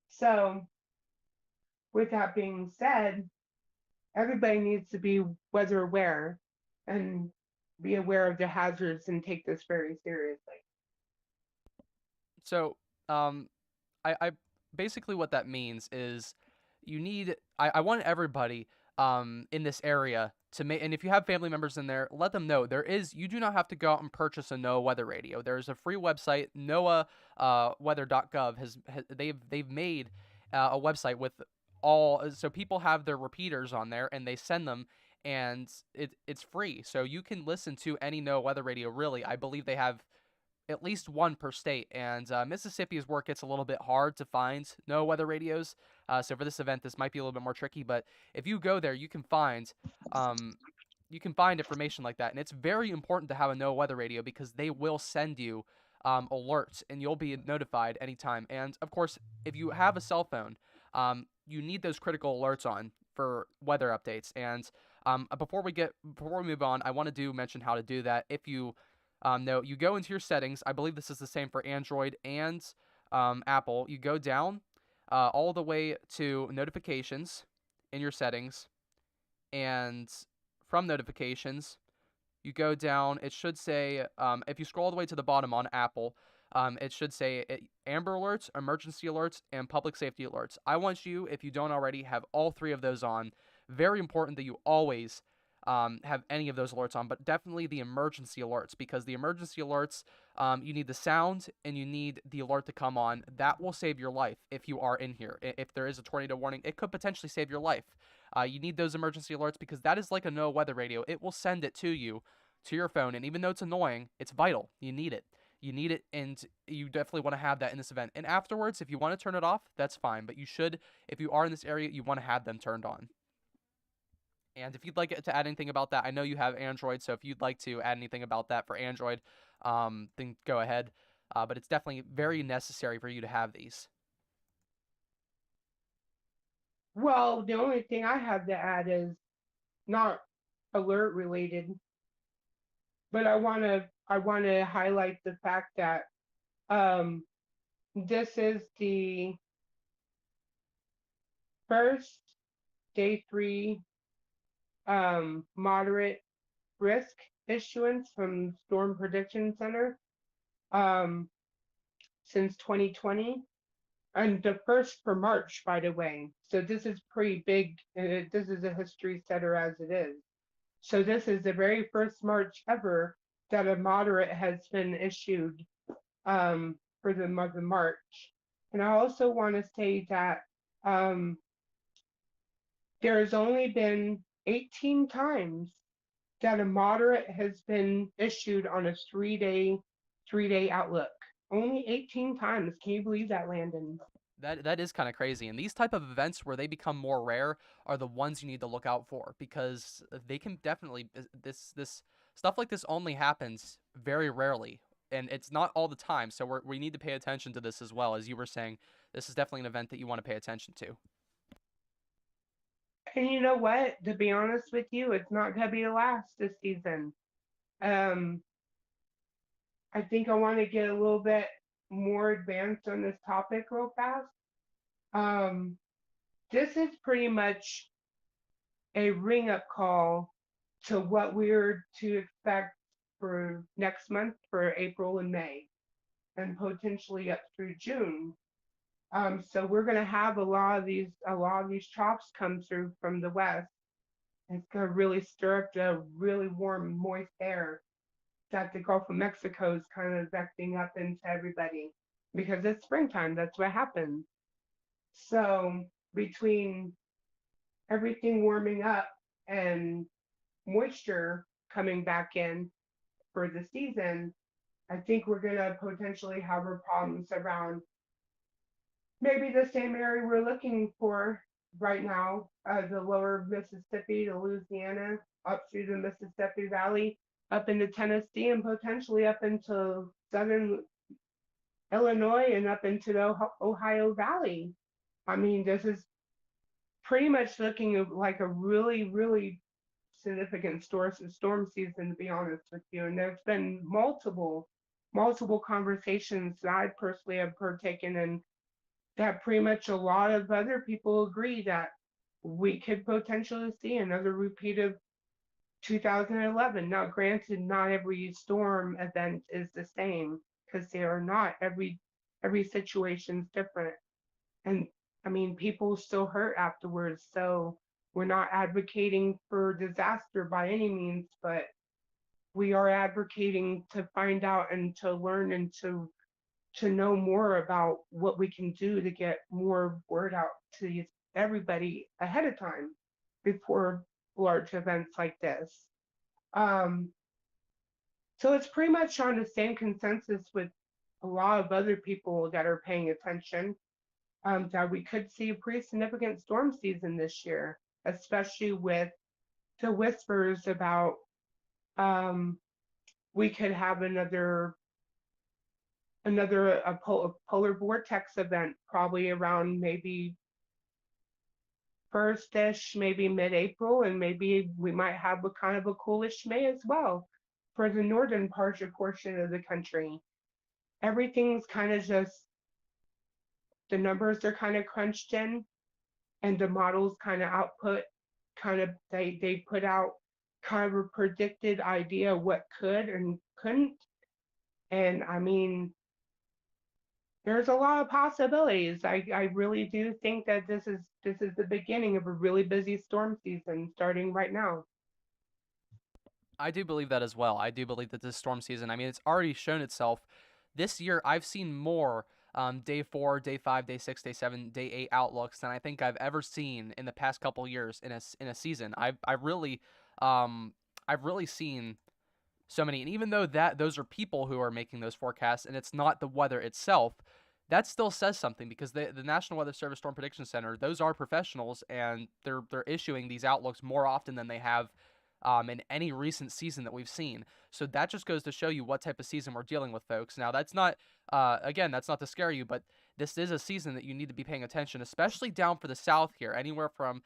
So with that being said, everybody needs to be weather aware and be aware of the hazards and take this very seriously. So, I basically what that means is I want everybody in this area to make, and if you have family members in there, let them know you do not have to go out and purchase a NOAA weather radio. There's a free website, NOAA weather.gov they've made a website with so people have their repeaters on there and they send them, and it's free. So you can listen to any NOAA weather radio really. I believe they have at least one per state. And Mississippi is where it gets a little bit hard to find no weather radios. So for this event, this might be a little bit more tricky. But if you go there, um, you can find information like that. And it's very important to have a no weather radio because they will send you alerts and you'll be notified anytime. And of course, if you have a cell phone, you need those critical alerts on for weather updates. And before we move on, I want to mention how to do that. If you no, you go into your settings. I believe this is the same for Android and Apple. You go down all the way to notifications in your settings. And from notifications, you go down. It should say, if you scroll all the way to the bottom on Apple, it should say Amber Alerts, Emergency Alerts, and Public Safety Alerts. I want you, if you don't already, have all three of those on. Very important that you always have any of those alerts on, but definitely the emergency alerts, because the emergency alerts, you need the sound and you need the alert to come on. That will save your life if you are in here. If there is a tornado warning, it could potentially save your life. You need those emergency alerts because that is like a NOAA weather radio. It will send it to you, to your phone, and even though it's annoying, it's vital. You need it. You need it, and you definitely want to have that in this event. And afterwards, if you want to turn it off, that's fine. But you should, if you are in this area, you want to have them turned on. And if you'd like to add anything about that, I know you have Android, so if you'd like to add anything about that for Android, then go ahead. But it's definitely very necessary for you to have these. Well, the only thing I have to add is not alert related, but I want to highlight the fact that um, this is the first day three moderate risk issuance from Storm Prediction Center um, since 2020, and the first for March, by the way. So this is pretty big. This is a history setter as it is. So this is the very first March ever that a moderate has been issued for the month of March. And I also want to say that um, there's only been 18 times that a moderate has been issued on a three day outlook. Only 18 times. Can you believe that, Landon? That is kind of crazy. And these type of events where they become more rare are the ones you need to look out for, because they can definitely, this stuff like this only happens very rarely, and it's not all the time. So we need to pay attention to this as well. As you were saying, this is definitely an event that you want to pay attention to. And you know what? To be honest with you, it's not gonna be the last this season. Um, I think I want to get a little bit more advanced on this topic real fast. Um, this is pretty much a ring up call to what we're to expect for next month, for April and May, and potentially up through June. So we're going to have a lot of these troughs come through from the west. It's going to really stir up the really warm, moist air that the Gulf of Mexico is kind of vecting up into everybody, because it's springtime. That's what happens. So between everything warming up and moisture coming back in for the season, I think we're going to potentially have our problems around maybe the same area we're looking for right now, the lower Mississippi to Louisiana, up through the Mississippi Valley, up into Tennessee, and potentially up into southern Illinois and up into the Ohio Valley. I mean, this is pretty much looking like a really, really significant storm season, to be honest with you. And there's been multiple conversations that I personally have partaken in, that pretty much a lot of other people agree that we could potentially see another repeat of 2011. Now, granted, not every storm event is the same, because they are not. Every situation's different, and I mean, people still hurt afterwards. So we're not advocating for disaster by any means, but we are advocating to find out and to learn and to know more about what we can do to get more word out to everybody ahead of time before large events like this. Um, so it's pretty much on the same consensus with a lot of other people that are paying attention, that we could see a pretty significant storm season this year, especially with the whispers about um, we could have another polar vortex event probably around maybe first-ish, maybe mid-April, and maybe we might have a kind of a coolish May as well for the northern portion of the country. Everything's kind of just, the numbers are kind of crunched in, and the models kind of output kind of they put out kind of a predicted idea of what could and couldn't. And I mean, there's a lot of possibilities. I really do think that this is the beginning of a really busy storm season starting right now. I do believe that as well. I do believe that this storm season, I mean, it's already shown itself. This year, I've seen more day 4, day 5, day 6, day 7, day 8 outlooks than I think I've ever seen in the past couple years in a season. Um, I've really seen so many, and even though that those are people who are making those forecasts, and it's not the weather itself, that still says something because the National Weather Service Storm Prediction Center, those are professionals, and they're issuing these outlooks more often than they have in any recent season that we've seen. So that just goes to show you what type of season we're dealing with, folks. Now, that's not, again, that's not to scare you, but this is a season that you need to be paying attention, especially down for the south here, anywhere from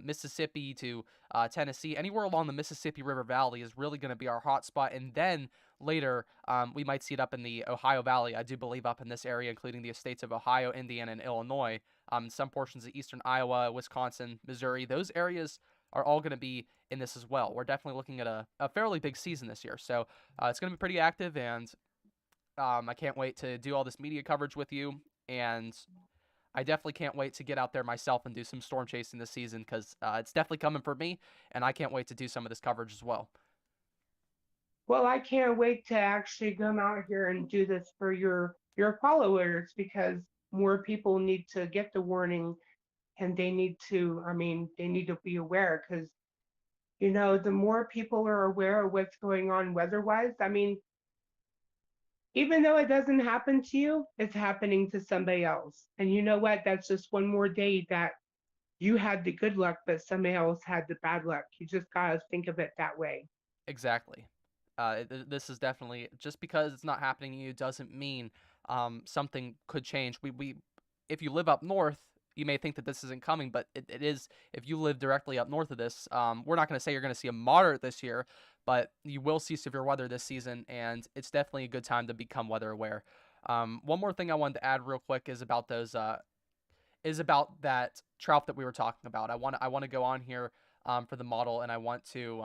Mississippi to Tennessee, anywhere along the Mississippi River Valley is really going to be our hot spot. And then later, we might see it up in the Ohio Valley, I do believe, up in this area, including the states of Ohio, Indiana, and Illinois, some portions of eastern Iowa, Wisconsin, Missouri. Those areas are all going to be in this as well. We're definitely looking at a fairly big season this year. So it's going to be pretty active, and I can't wait to do all this media coverage with you. And I definitely can't wait to get out there myself and do some storm chasing this season because it's definitely coming for me, and I can't wait to do some of this coverage as well. Well, I can't wait to actually come out here and do this for your followers because more people need to get the warning and they need to, I mean, they need to be aware because the more people are aware of what's going on weather-wise, I mean, even though it doesn't happen to you, it's happening to somebody else. And you know what? That's just one more day that you had the good luck, but somebody else had the bad luck. You just gotta think of it that way. Exactly. This is definitely just because it's not happening to you doesn't mean something could change. If you live up north, you may think that this isn't coming, but it is. If you live directly up north of this, we're not going to say you're going to see a moderate this year, but you will see severe weather this season, and it's definitely a good time to become weather aware. One more thing I wanted to add real quick is about those is about that trough that we were talking about. I want to go on here for the model, and I want to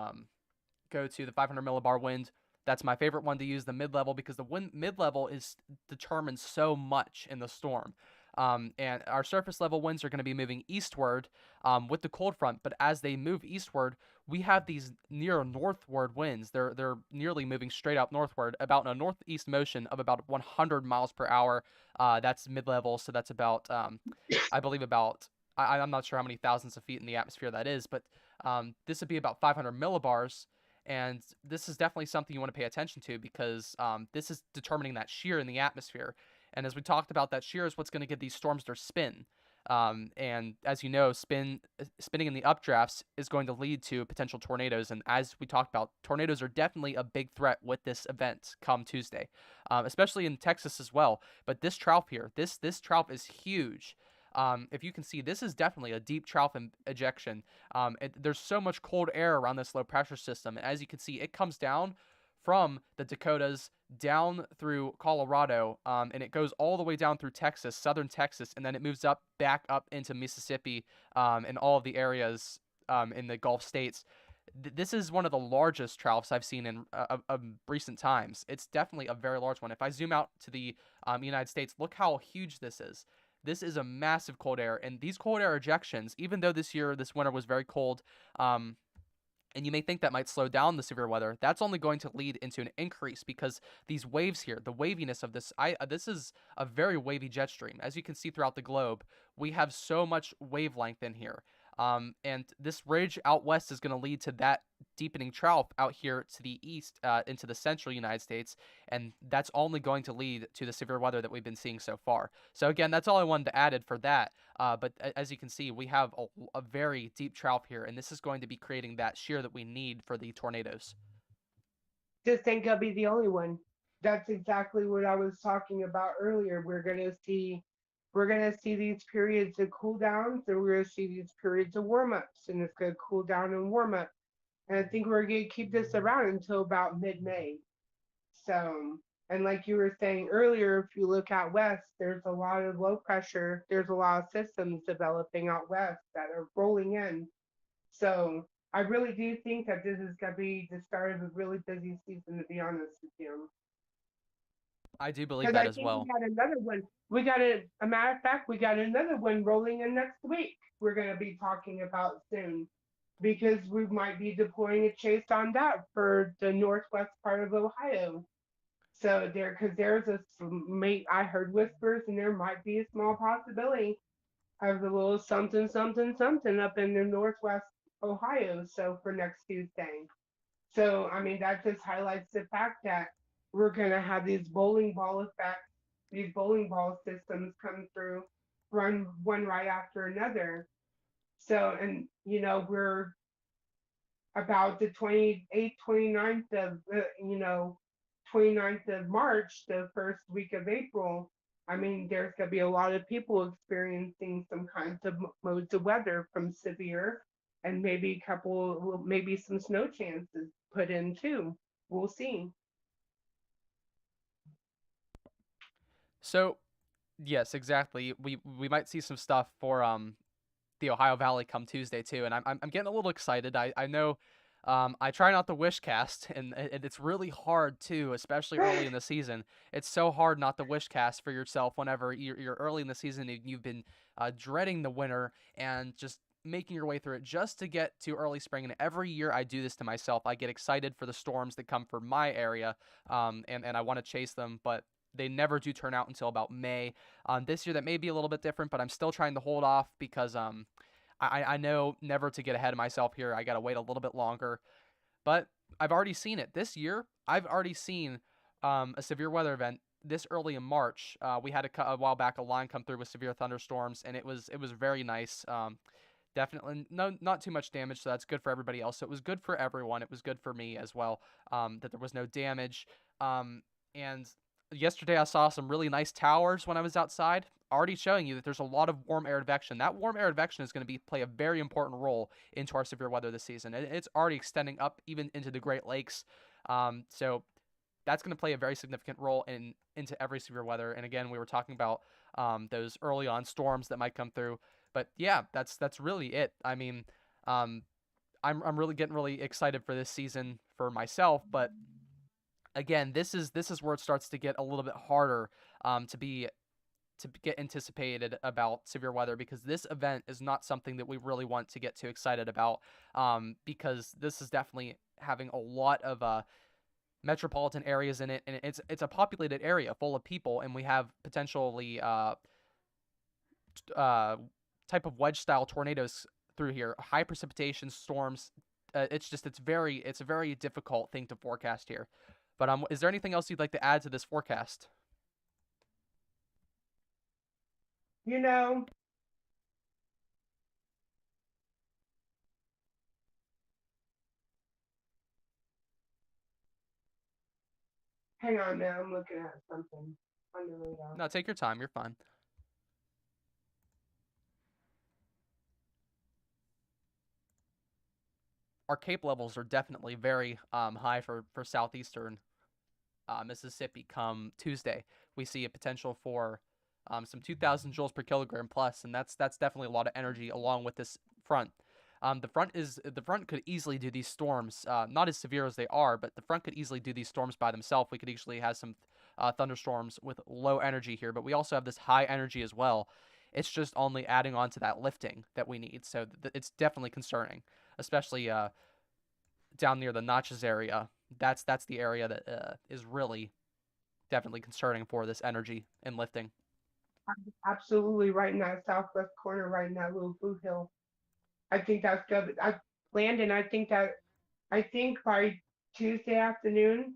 go to the 500 millibar wind. That's my favorite one to use, the mid-level, because the wind mid-level is determines so much in the storm. And our surface level winds are going to be moving eastward with the cold front, but as they move eastward, we have these near northward winds. They're nearly moving straight up northward, about in a northeast motion of about 100 miles per hour. That's mid-level, so that's about I believe about I'm not sure how many thousands of feet in the atmosphere that is, but this would be about 500 millibars. And this is definitely something you want to pay attention to because this is determining that shear in the atmosphere. And as we talked about, that shear is what's going to give these storms their spin. And as you know, spinning in the updrafts is going to lead to potential tornadoes. And as we talked about, tornadoes are definitely a big threat with this event come Tuesday, especially in Texas as well. But this trough here, this trough is huge. If you can see, this is definitely a deep trough ejection. There's so much cold air around this low pressure system. And as you can see, it comes down from the Dakotas down through Colorado, and it goes all the way down through Texas, southern Texas, and then it moves up back up into Mississippi and all of the areas in the Gulf states. This is one of the largest troughs I've seen in recent times. It's definitely a very large one. If I zoom out to the United States, look how huge this is. This is a massive cold air, and these cold air ejections, even though this winter was very cold, and you may think that might slow down the severe weather, that's only going to lead into an increase because these waves here, the waviness of this, this is a very wavy jet stream. As you can see throughout the globe, we have so much wavelength in here. And this ridge out west is going to lead to that deepening trough out here to the east into the central United States, and that's only going to lead to the severe weather that we've been seeing so far. So again, that's all I wanted to add for that. But as you can see, we have a very deep trough here, and this is going to be creating that shear that we need for the tornadoes. Just think I'll be the only one. That's exactly what I was talking about earlier. We're gonna see these periods of cool downs and we're gonna see these periods of warm ups and it's gonna cool down and warm up. And I think we're gonna keep this around until about mid-May. So, and like you were saying earlier, if you look out west, there's a lot of low pressure, there's a lot of systems developing out west that are rolling in. So I really do think that this is going to be the start of a really busy season, to be honest with you. I do believe Because that I as think we well. got another one. We got a matter of fact, we got another one rolling in next week. We're going to be talking about soon because we might be deploying a chase on that for the northwest part of Ohio. So there, because there's I heard whispers, and there might be a small possibility of a little something, something, something up in the northwest Ohio. So for next Tuesday. So I mean, that just highlights the fact that we're gonna have these bowling ball effects, these bowling ball systems come through, run one right after another. So, and we're about the 28th, 29th of, 29th of March, the first week of April. I mean, there's going to be a lot of people experiencing some kinds of modes of weather from severe and maybe maybe some snow chances put in too. We'll see. So yes, exactly. We might see some stuff for the Ohio Valley come Tuesday too, and I'm getting a little excited. I know I try not to wish cast, and it's really hard too, especially early in the season. It's so hard not to wish cast for yourself whenever you're early in the season and you've been dreading the winter and just making your way through it just to get to early spring. And every year I do this to myself. I get excited for the storms that come for my area, and I want to chase them, but they never do turn out until about May. This year that may be a little bit different, but I'm still trying to hold off because I know never to get ahead of myself here. I got to wait a little bit longer. But I've already seen it. This year, I've already seen a severe weather event this early in March. We had a while back a line come through with severe thunderstorms, and it was very nice. Definitely not too much damage, so that's good for everybody else. So it was good for everyone. It was good for me as well, that there was no damage. And yesterday I saw some really nice towers when I was outside, already showing you that there's a lot of warm air advection. That warm air advection is going to play a very important role into our severe weather this season. It's already extending up even into the Great Lakes. So that's going to play a very significant role into every severe weather. And again, we were talking about those early on storms that might come through. But yeah, that's really it. I mean, um, I'm really getting really excited for this season for myself, but again, this is where it starts to get a little bit harder to get anticipated about severe weather, because this event is not something that we really want to get too excited about, because this is definitely having a lot of metropolitan areas in it, and it's a populated area full of people, and we have potentially uh, type of wedge style tornadoes through here, high precipitation storms. It's a very difficult thing to forecast here. But is there anything else you'd like to add to this forecast? You know, hang on now, I'm looking at something on the radar. No, take your time. You're fine. Our Cape levels are definitely very high for southeastern Mississippi come Tuesday. We see a potential for some 2,000 joules per kilogram plus, and that's definitely a lot of energy along with this front. The front could easily do these storms, not as severe as they are, but the front could easily do these storms by themselves. We could easily have some thunderstorms with low energy here, but we also have this high energy as well. It's just only adding on to that lifting that we need, so it's definitely concerning, especially down near the Notches area. That's the area that is really definitely concerning for this energy and lifting. Absolutely right in that southwest corner, right in that little boot hill. I think that's good. Landon, I think by Tuesday afternoon,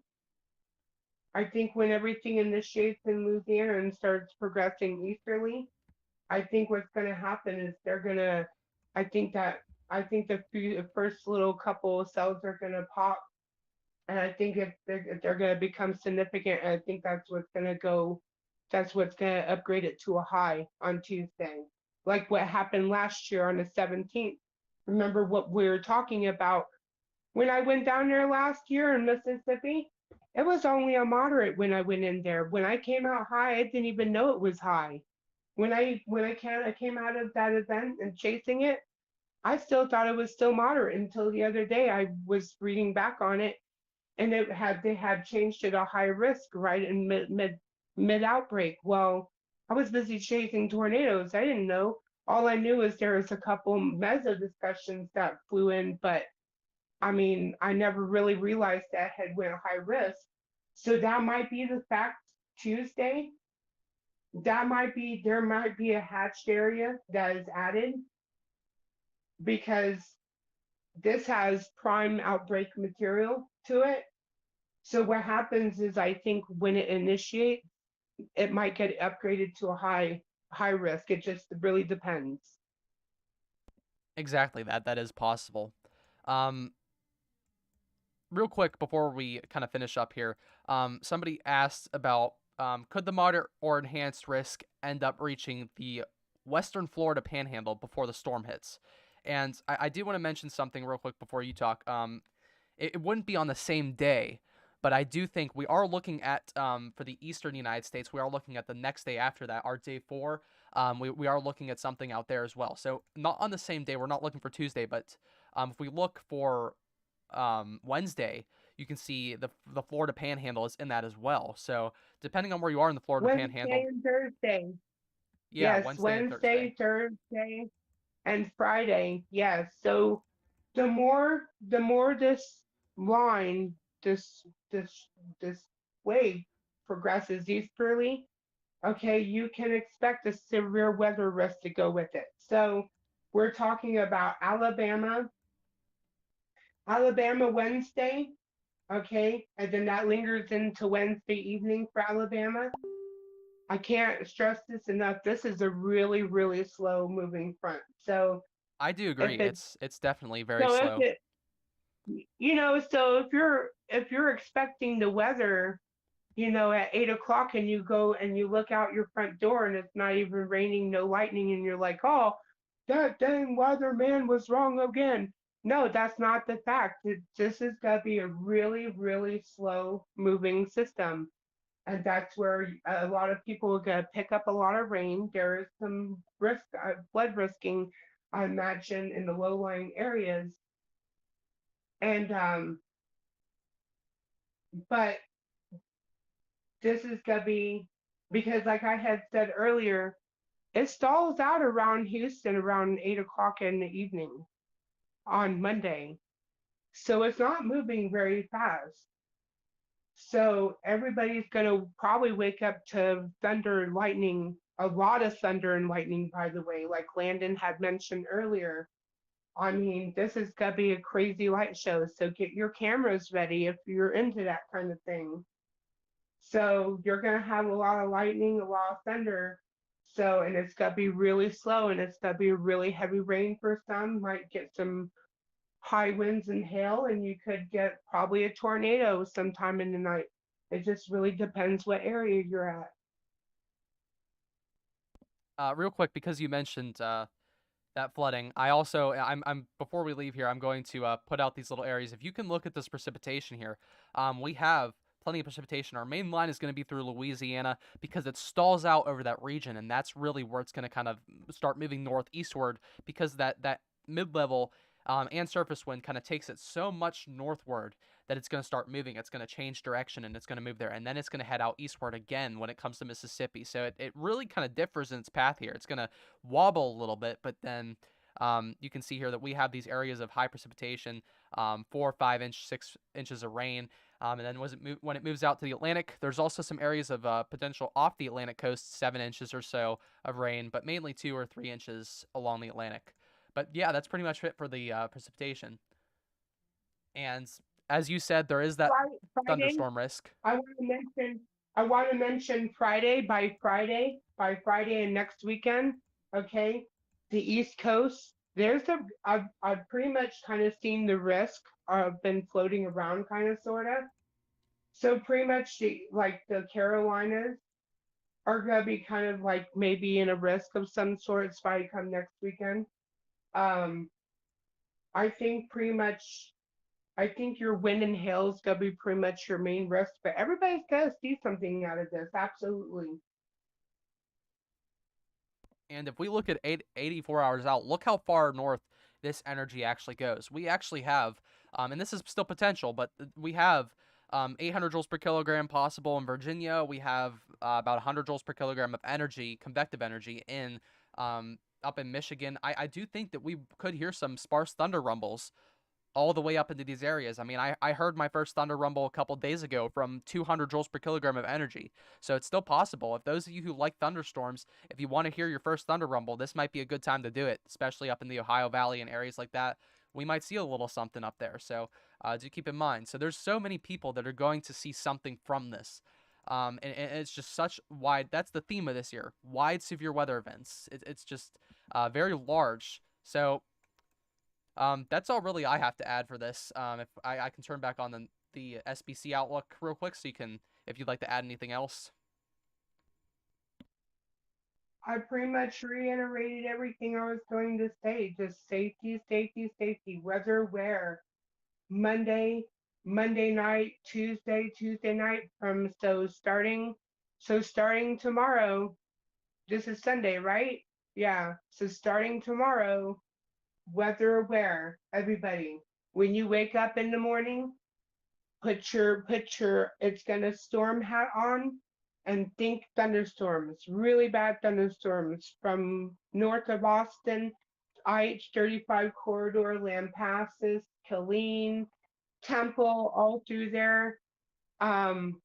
I think when everything in the shapes in Louisiana and starts progressing easterly, I think what's going to happen is they're going to, I think that, I think the first little couple of cells are going to pop. And I think if they're going to become significant, I think that's what's going to upgrade it to a high on Tuesday. Like what happened last year on the 17th. Remember what we were talking about when I went down there last year in Mississippi? It was only a moderate when I went in there. When I came out high, I didn't even know it was high. When I came out of that event and chasing it, I still thought it was still moderate until the other day. I was reading back on it, and they had changed it to high risk right in mid outbreak. Well, I was busy chasing tornadoes. I didn't know. All I knew is there was a couple mezzo discussions that flew in, but I mean, I never really realized that had went high risk. So that might be the fact Tuesday. That might be there might be a hatched area that is added because this has prime outbreak material to it. So what happens is I think when it initiates, it might get upgraded to a high risk. It just really depends. Exactly, that is possible. Um, Real quick before we kind of finish up here, somebody asked about could the moderate or enhanced risk end up reaching the western Florida panhandle before the storm hits? And I do want to mention something real quick before you talk. It wouldn't be on the same day, but I do think we are looking at for the eastern United States, we are looking at the next day after that, our day 4. We are looking at something out there as well. So not on the same day. We're not looking for Tuesday, but if we look for Wednesday, you can see the Florida Panhandle is in that as well. So depending on where you are in the Florida Wednesday Panhandle, and Thursday. yeah, Yes, Wednesday and Thursday. Wednesday, Thursday, and Friday. Yes. So the more this line, this this this wave progresses easterly, okay, you can expect a severe weather risk to go with it. So we're talking about Alabama Wednesday, okay, and then that lingers into Wednesday evening for Alabama. I can't stress this enough. This is a really, really slow moving front. I do agree. If it, It's definitely very so if slow. it, so if you're expecting the weather, at 8 o'clock and you go and you look out your front door and it's not even raining, no lightning, and you're like, oh, that dang weatherman was wrong again. No, that's not the fact. This is gonna be a really, really slow moving system. And that's where a lot of people are going to pick up a lot of rain. There is some risk, flood risking, I imagine, in the low-lying areas. And but this is going to be because, like I had said earlier, it stalls out around Houston around 8 o'clock in the evening on Monday, so it's not moving very fast. So everybody's going to probably wake up to thunder and lightning, a lot of thunder and lightning, by the way, like Landon had mentioned earlier. I mean, this is going to be a crazy light show. So get your cameras ready if you're into that kind of thing. So you're going to have a lot of lightning, a lot of thunder. So, and it's going to be really slow and it's going to be really heavy rain for some, might get some high winds and hail, and you could get probably a tornado sometime in the night. It just really depends what area you're at. Real quick, because you mentioned that flooding, I'm before we leave here, I'm going to put out these little areas. If you can look at this precipitation here, we have plenty of precipitation. Our main line is going to be through Louisiana because it stalls out over that region, and that's really where it's going to kind of start moving northeastward because that mid level and surface wind kind of takes it so much northward that it's going to start moving. It's going to change direction and it's going to move there. And then it's going to head out eastward again when it comes to Mississippi. So it really kind of differs in its path here. It's going to wobble a little bit, but then you can see here that we have these areas of high precipitation, 4, 5 inch, 6 inches of rain. And then when it moves out to the Atlantic, there's also some areas of potential off the Atlantic coast, 7 inches or so of rain, but mainly 2 or 3 inches along the Atlantic. But yeah, that's pretty much it for the precipitation. And as you said, there is that Friday, thunderstorm risk. I want to mention, I want to mention Friday by Friday and next weekend. Okay, the East Coast. I've pretty much kind of seen the risk. I've been floating around, kind of, sorta. So pretty much like the Carolinas are gonna be kind of like maybe in a risk of some sort by come next weekend. Um, I think pretty much I think your wind and hail is gonna be pretty much your main risk, but everybody's gonna see something out of this. Absolutely. And if we look at 84 hours out, look how far north this energy actually goes. We actually have, and this is still potential, but we have 800 joules per kilogram possible in Virginia. We have about 100 joules per kilogram of energy, convective energy, in up in Michigan. I do think that we could hear some sparse thunder rumbles all the way up into these areas. I mean, I heard my first thunder rumble a couple days ago from 200 joules per kilogram of energy. So it's still possible. If those of you who like thunderstorms, if you want to hear your first thunder rumble, this might be a good time to do it, especially up in the Ohio Valley and areas like that. We might see a little something up there. So do keep in mind. So there's so many people that are going to see something from this. And it's just such wide. That's the theme of this year: wide severe weather events. It's just very large. So that's all really I have to add for this. If I can turn back on the SBC outlook real quick, so you can, if you'd like to add anything else. I pretty much reiterated everything I was going to say. Just safety, safety, safety. Weather where Monday, Monday night, Tuesday, Tuesday night. Starting tomorrow. This is Sunday, right? Yeah. So starting tomorrow, weather aware, everybody. When you wake up in the morning, put your it's gonna storm hat on and think thunderstorms, really bad thunderstorms from north of Austin, IH-35 corridor, Lampasas, Killeen, Temple, all through there. Um,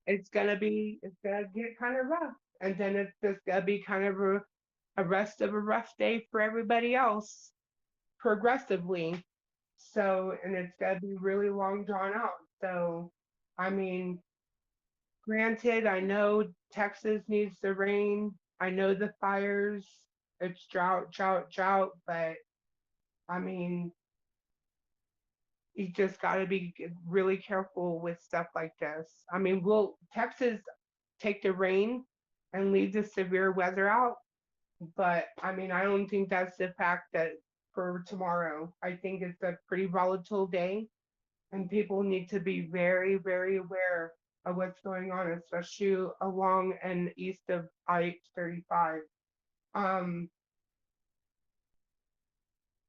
it's gonna get kind of rough, and then it's just gonna be kind of a rest of a rough day for everybody else progressively. So, and it's gonna be really long drawn out. So, I mean, granted, I know Texas needs the rain. I know the fires. It's drought, drought, drought. But I mean, you just got to be really careful with stuff like this. I mean, will Texas take the rain and leave the severe weather out? But I mean, I don't think that's the fact that for tomorrow. I think it's a pretty volatile day, and people need to be very, very aware of what's going on, especially along and east of I-35. Um,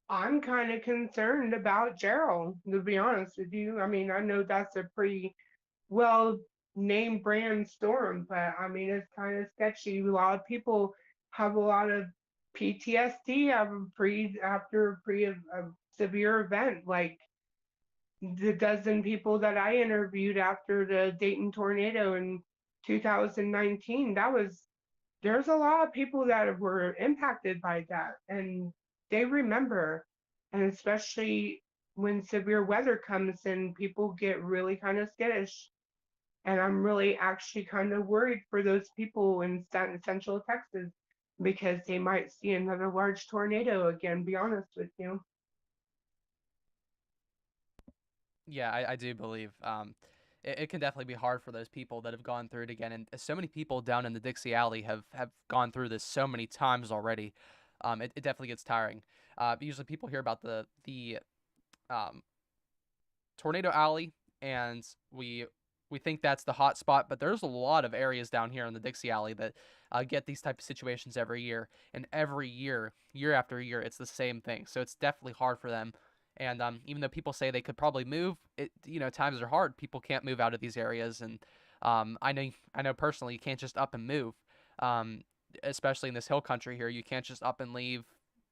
I'm kind of concerned about Gerald, to be honest with you. I mean, I know that's a pretty well name brand storm, but I mean, it's kind of sketchy. A lot of people have a lot of PTSD after a severe event. Like the dozen people that I interviewed after the Dayton tornado in 2019, there's a lot of people that were impacted by that, and they remember. And especially when severe weather comes in, people get really kind of skittish, and I'm really actually kind of worried for those people in Central Texas because they might see another large tornado again, be honest with you. Yeah, I do believe it can definitely be hard for those people that have gone through it again, and so many people down in the Dixie Alley have gone through this so many times already. It definitely gets tiring. Usually people hear about the um, Tornado Alley, and we think that's the hot spot, but there's a lot of areas down here in the Dixie Alley that get these type of situations every year, and every year, year after year, it's the same thing. So it's definitely hard for them. And even though people say they could probably move, times are hard. People can't move out of these areas, and I know personally, you can't just up and move. Um, Especially in this hill country here, you can't just up and leave.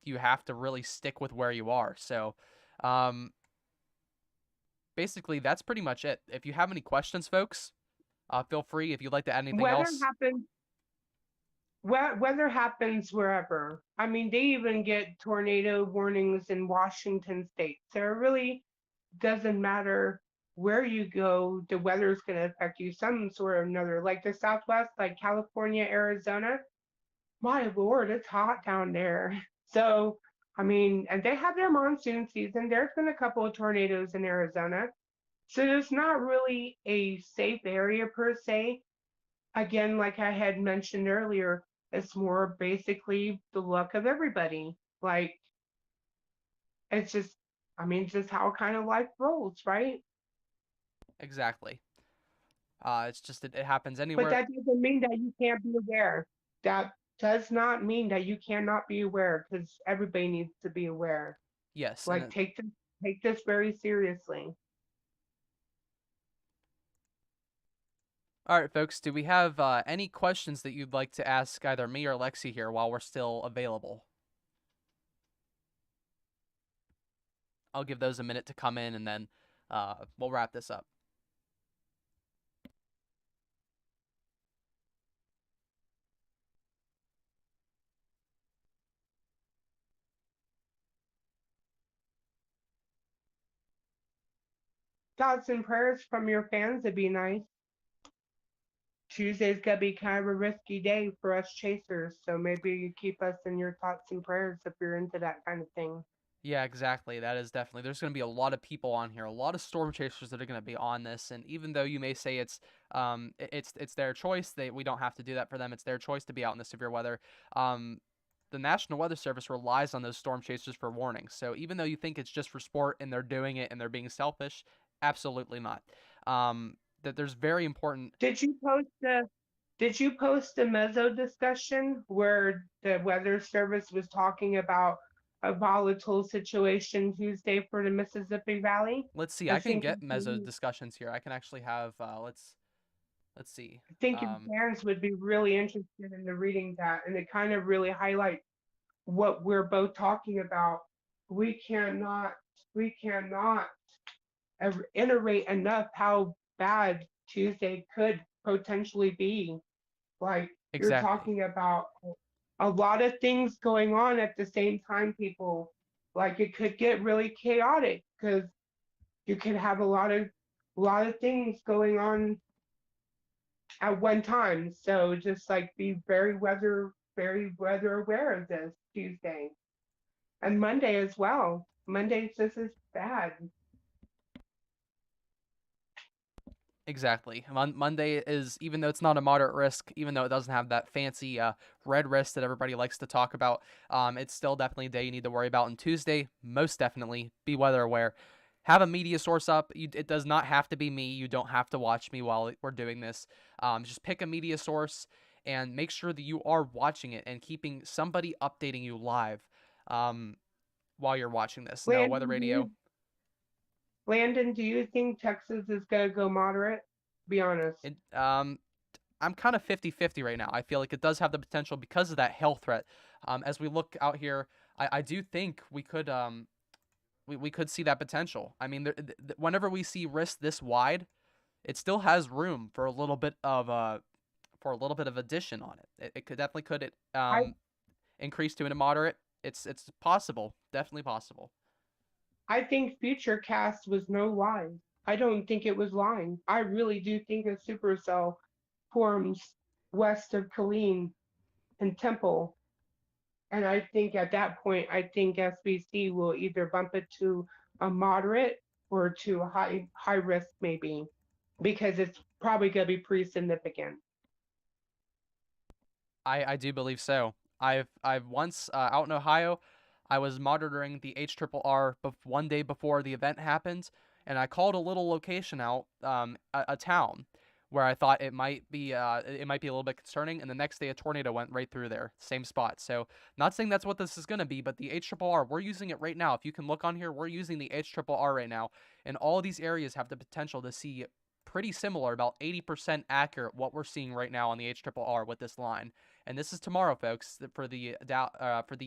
You have to really stick with where you are. So, um, basically, that's pretty much it. If you have any questions, folks, feel free. If you'd like to add anything Weather else. happens weather happens wherever. I mean, they even get tornado warnings in Washington state. So it really doesn't matter where you go, the weather is going to affect you some sort or another. Like the Southwest, like California, Arizona, my Lord, it's hot down there. So, I mean, and they have their monsoon season. There's been a couple of tornadoes in Arizona. So it's not really a safe area per se. Again, like I had mentioned earlier, it's more basically the luck of everybody. Like it's just, I mean, just how kind of life rolls, right? Exactly. It's just it happens But anywhere. that doesn't mean that you can't be aware. That does not mean that you cannot be aware because everybody needs to be aware. Yes, and Like take this very seriously. all right, folks. Do we have any questions that you'd like to ask either me or Lexi here while we're still available? I'll give those a minute to come in, and then we'll wrap this up. Thoughts and prayers from your fans would be nice. Tuesday's gonna be kind of a risky day for us chasers, so maybe you keep us in your thoughts and prayers if you're into that kind of thing. Yeah, exactly. That is definitely. There's going to be a lot of people on here, a lot of storm chasers that are going to be on this. And even though you may say it's their choice, we don't have to do that for them. It's their choice to be out in the severe weather. Um, the National Weather Service relies on those storm chasers for warnings. So even though you think it's just for sport and they're doing it and they're being selfish, absolutely not. That there's very important. Did you post the mezzo discussion where the weather service was talking about a volatile situation Tuesday for the Mississippi Valley? Let's see. I I can think get meso discussions here. I can actually have. Let's see. I think your fans would be really interested in the reading that, and it kind of really highlights what we're both talking about. We cannot we cannot iterate enough how bad Tuesday could potentially be. Like you're Exactly. talking about a lot of things going on at the same time, people. Like it could get really chaotic because you could have a lot of things going on at one time. So just like be very weather aware of this Tuesday and Monday as well. Monday's just as bad. Exactly. Monday is, even though it's not a moderate risk, even though it doesn't have that fancy red risk that everybody likes to talk about, it's still definitely a day you need to worry about. And Tuesday, most definitely, be weather aware. Have a media source up. It does not have to be me. You don't have to watch me while we're doing this. Just pick a media source and make sure that you are watching it and keeping somebody updating you live um, while you're watching this. No weather Landon, do radio. you Landon, do you think Texas is gonna go moderate? Be honest. It, I'm kind of 50-50 right now. I feel like it does have the potential because of that hail threat. As we look out here, I do think we could see that potential. I mean, whenever we see risk this wide, it still has room for a little bit of addition on it. It could definitely I increase to a moderate. It's possible, definitely possible. I think Futurecast was no lie. I don't think it was lying. I really do think a supercell forms west of Killeen and Temple. And I think at that point, I think SBC will either bump it to a moderate or to a high risk maybe, because it's probably gonna be pretty significant. I do believe so. I've once out in Ohio, I was monitoring the HRRR one day before the event happened, and I called a little location out, a town, where I thought it might be a little bit concerning, and the next day a tornado went right through there, same spot. So not saying that's what this is going to be, but the HRRR, we're using it right now. If you can look on here, we're using the HRRR right now, and all these areas have the potential to see pretty similar, about 80% accurate what we're seeing right now on the HRRR with this line. And this is tomorrow, folks, for the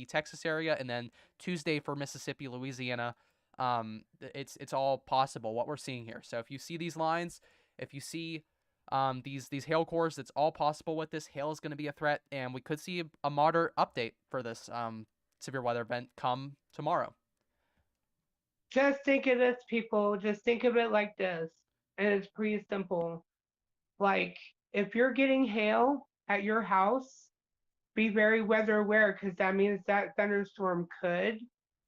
Texas area, and then Tuesday for Mississippi, Louisiana. It's all possible what we're seeing here. So if you see these lines, if you see these hail cores, it's all possible with this. Hail is going to be a threat, and we could see a moderate update for this severe weather event come tomorrow. Just think of this, people. Just think of it like this. And it's pretty simple. Like, if you're getting hail at your house, be very weather aware because that means that thunderstorm could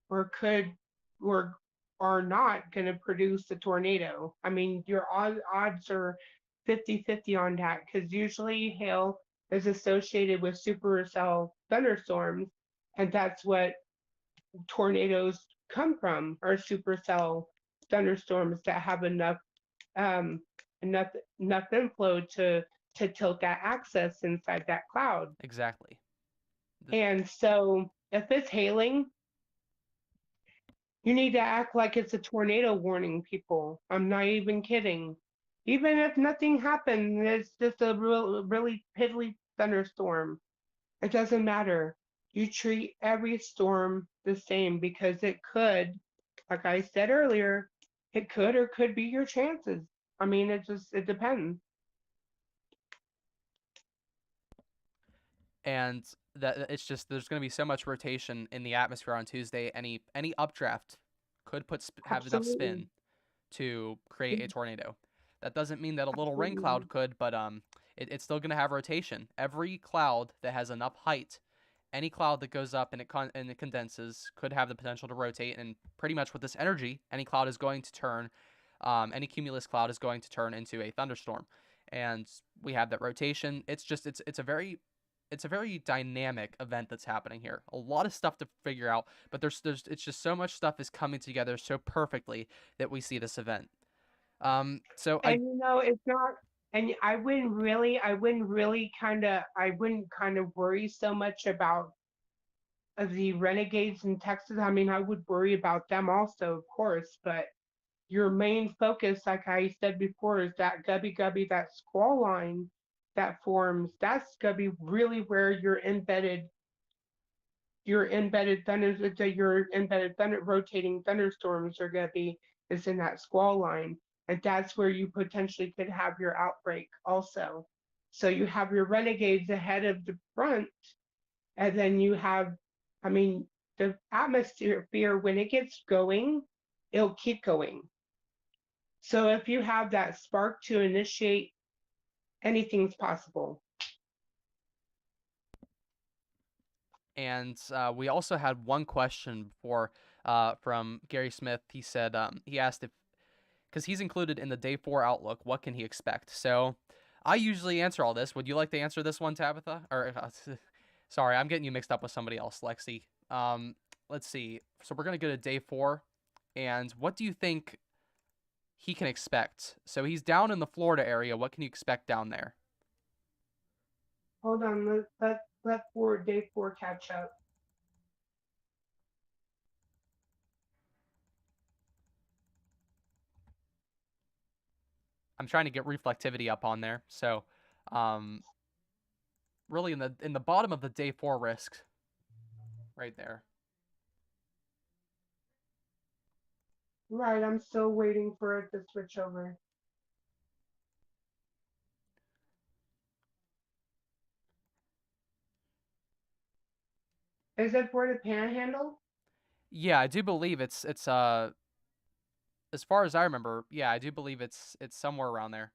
or are not going to produce a tornado. I mean, your odds are 50-50 on that because usually hail is associated with supercell thunderstorms, and that's what tornadoes come from, are supercell thunderstorms that have um, enough enough inflow to tilt that axis inside that cloud. Exactly. And so if it's hailing, You need to act like it's a tornado warning, people. I'm not even kidding. Even if nothing happened, it's just a really piddly thunderstorm. It doesn't matter. You treat every storm the same because it could, like I said earlier, it could or could be your chances. I mean, it depends. And that it's just there's going to be so much rotation in the atmosphere on Tuesday. Any updraft could have enough Absolutely. spin to create a tornado. That doesn't mean that a little rain Absolutely. cloud could, but it's still going to have rotation. Every cloud that has enough height, any cloud that goes up and it condenses could have the potential to rotate. And pretty much with this energy, any cloud is going to turn, any cumulus cloud is going to turn into a thunderstorm. And we have that rotation. It's a very dynamic event that's happening here. A lot of stuff to figure out, but there's it's just so much stuff is coming together so perfectly that we see this event. So I And it's not, and I wouldn't kind of worry so much about the renegades in Texas. I mean, I would worry about them also, of course, but your main focus, like I said before, is that gubby gubby, that squall line that forms. That's gonna be really where your embedded thunder rotating thunderstorms are gonna be, is in that squall line. And that's where you potentially could have your outbreak also. So you have your renegades ahead of the front, and then you have, I mean, the atmosphere when it gets going, it'll keep going. So if you have that spark to initiate, anything's possible. and we also had one question before from Gary Smith. He said he asked if because he's included in the day 4 outlook, what can he expect? So I usually answer all this. Would you like to answer this one, Tabitha? Or sorry, I'm getting you mixed up with somebody else, Lexi. Let's see. So we're gonna go to day 4, and what do you think he can expect? So he's down in the Florida area. What can you expect down there? Hold on, let day four catch up. I'm trying to get reflectivity up on there. So, um, really in the bottom of the day 4 risk, right there. Right, I'm still waiting for it to switch over. Is it for the panhandle? Yeah, I do believe it's as far as I remember, yeah, I do believe it's somewhere around there.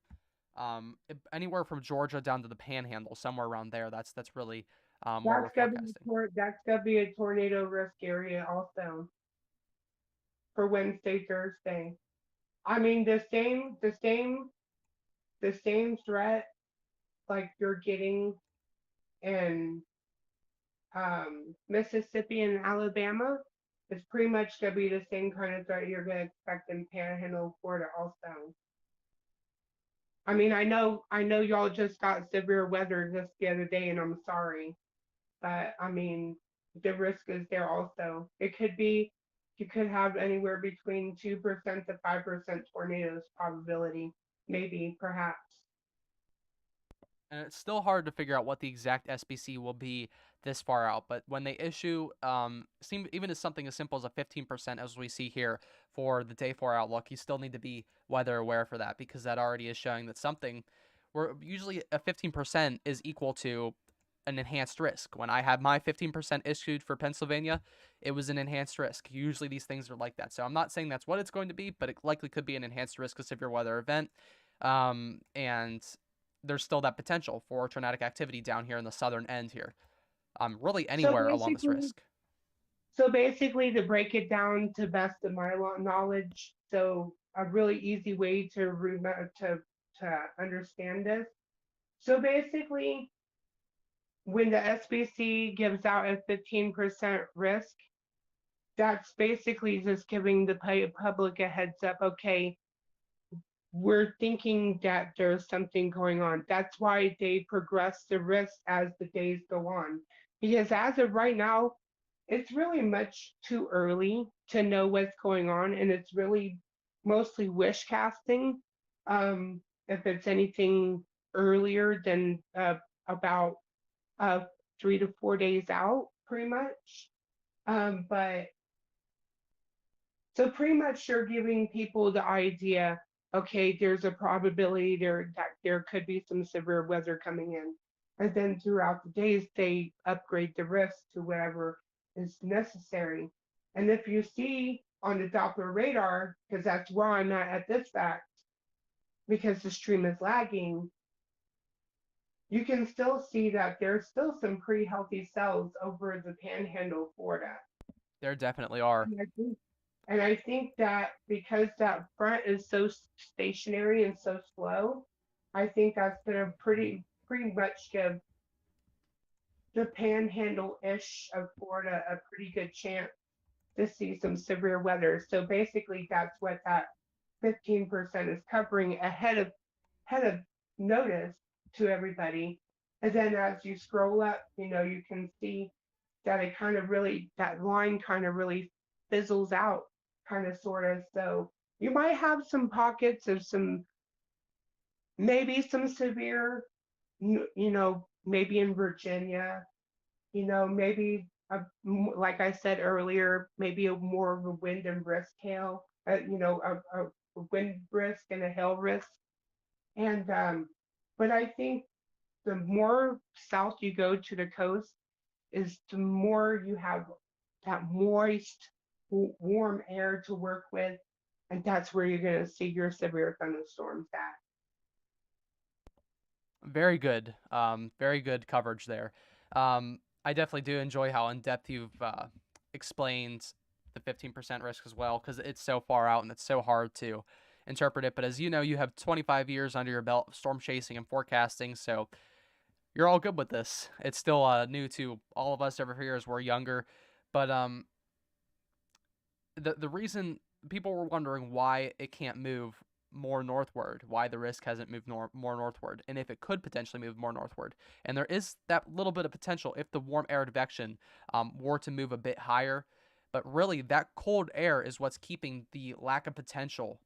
Anywhere from Georgia down to the Panhandle, somewhere around there. That's really where we're forecasting. That's gonna be a tornado risk area also for Wednesday, Thursday. I mean, the same threat like you're getting in Mississippi and Alabama is pretty much gonna be the same kind of threat you're gonna expect in Panhandle, Florida also. I mean, I know y'all just got severe weather just the other day, and I'm sorry, but I mean, the risk is there also. It could be, you could have anywhere between 2% to 5% tornadoes probability, maybe, perhaps. And it's still hard to figure out what the exact SBC will be this far out. But when they issue, seem even as something as simple as a 15%, as we see here for the day 4 outlook, you still need to be weather aware for that because that already is showing that something. Where usually a 15% is equal to an enhanced risk. When I had my 15% issued for Pennsylvania, it was an enhanced risk. Usually these things are like that. So I'm not saying that's what it's going to be, but it likely could be an enhanced risk, a severe weather event. And there's still that potential for tornadic activity down here in the southern end here. Really So anywhere along this basically, risk. to break it down to best of my knowledge, so a really easy way to remember to understand this. So basically, when the SBC gives out a 15% risk, that's basically just giving the public a heads up. Okay, we're thinking that there's something going on. That's why they progress the risk as the days go on. Because as of right now, it's really much too early to know what's going on, and it's really mostly wish casting. If it's anything earlier than about uh, 3 to 4 days out, pretty much. But so pretty much you're giving people the idea, okay, there's a probability there that there could be some severe weather coming in. And then throughout the days, they upgrade the risk to whatever is necessary. And if you see on the Doppler radar, because that's where I'm at this fact, because the stream is lagging, you can still see that there's still some pretty healthy cells over the panhandle of Florida. There definitely are. And I think that because that front is so stationary and so slow, I think that's going to pretty much give the panhandle-ish of Florida a pretty good chance to see some severe weather. So basically, that's what that 15% is covering ahead of notice to everybody. And then as you scroll up, you can see that that line kind of really fizzles out, kind of sort of. So you might have some pockets of maybe some severe, maybe in Virginia, maybe like I said earlier, maybe more of a wind and brisk hail, a wind brisk and a hail risk. And but I think the more south you go to the coast, is the more you have that moist, warm air to work with, and that's where you're going to see your severe thunderstorms at. Very good coverage there. I definitely do enjoy how in depth you've explained the 15% risk as well, because it's so far out and it's so hard to interpret it. But as you know, you have 25 years under your belt of storm chasing and forecasting, so you're all good with this. It's still new to all of us over here as we're younger, but the reason people were wondering why it can't move more northward, why the risk hasn't moved more northward, and if it could potentially move more northward. And there is that little bit of potential if the warm air advection were to move a bit higher. But really, that cold air is what's keeping the lack of potential.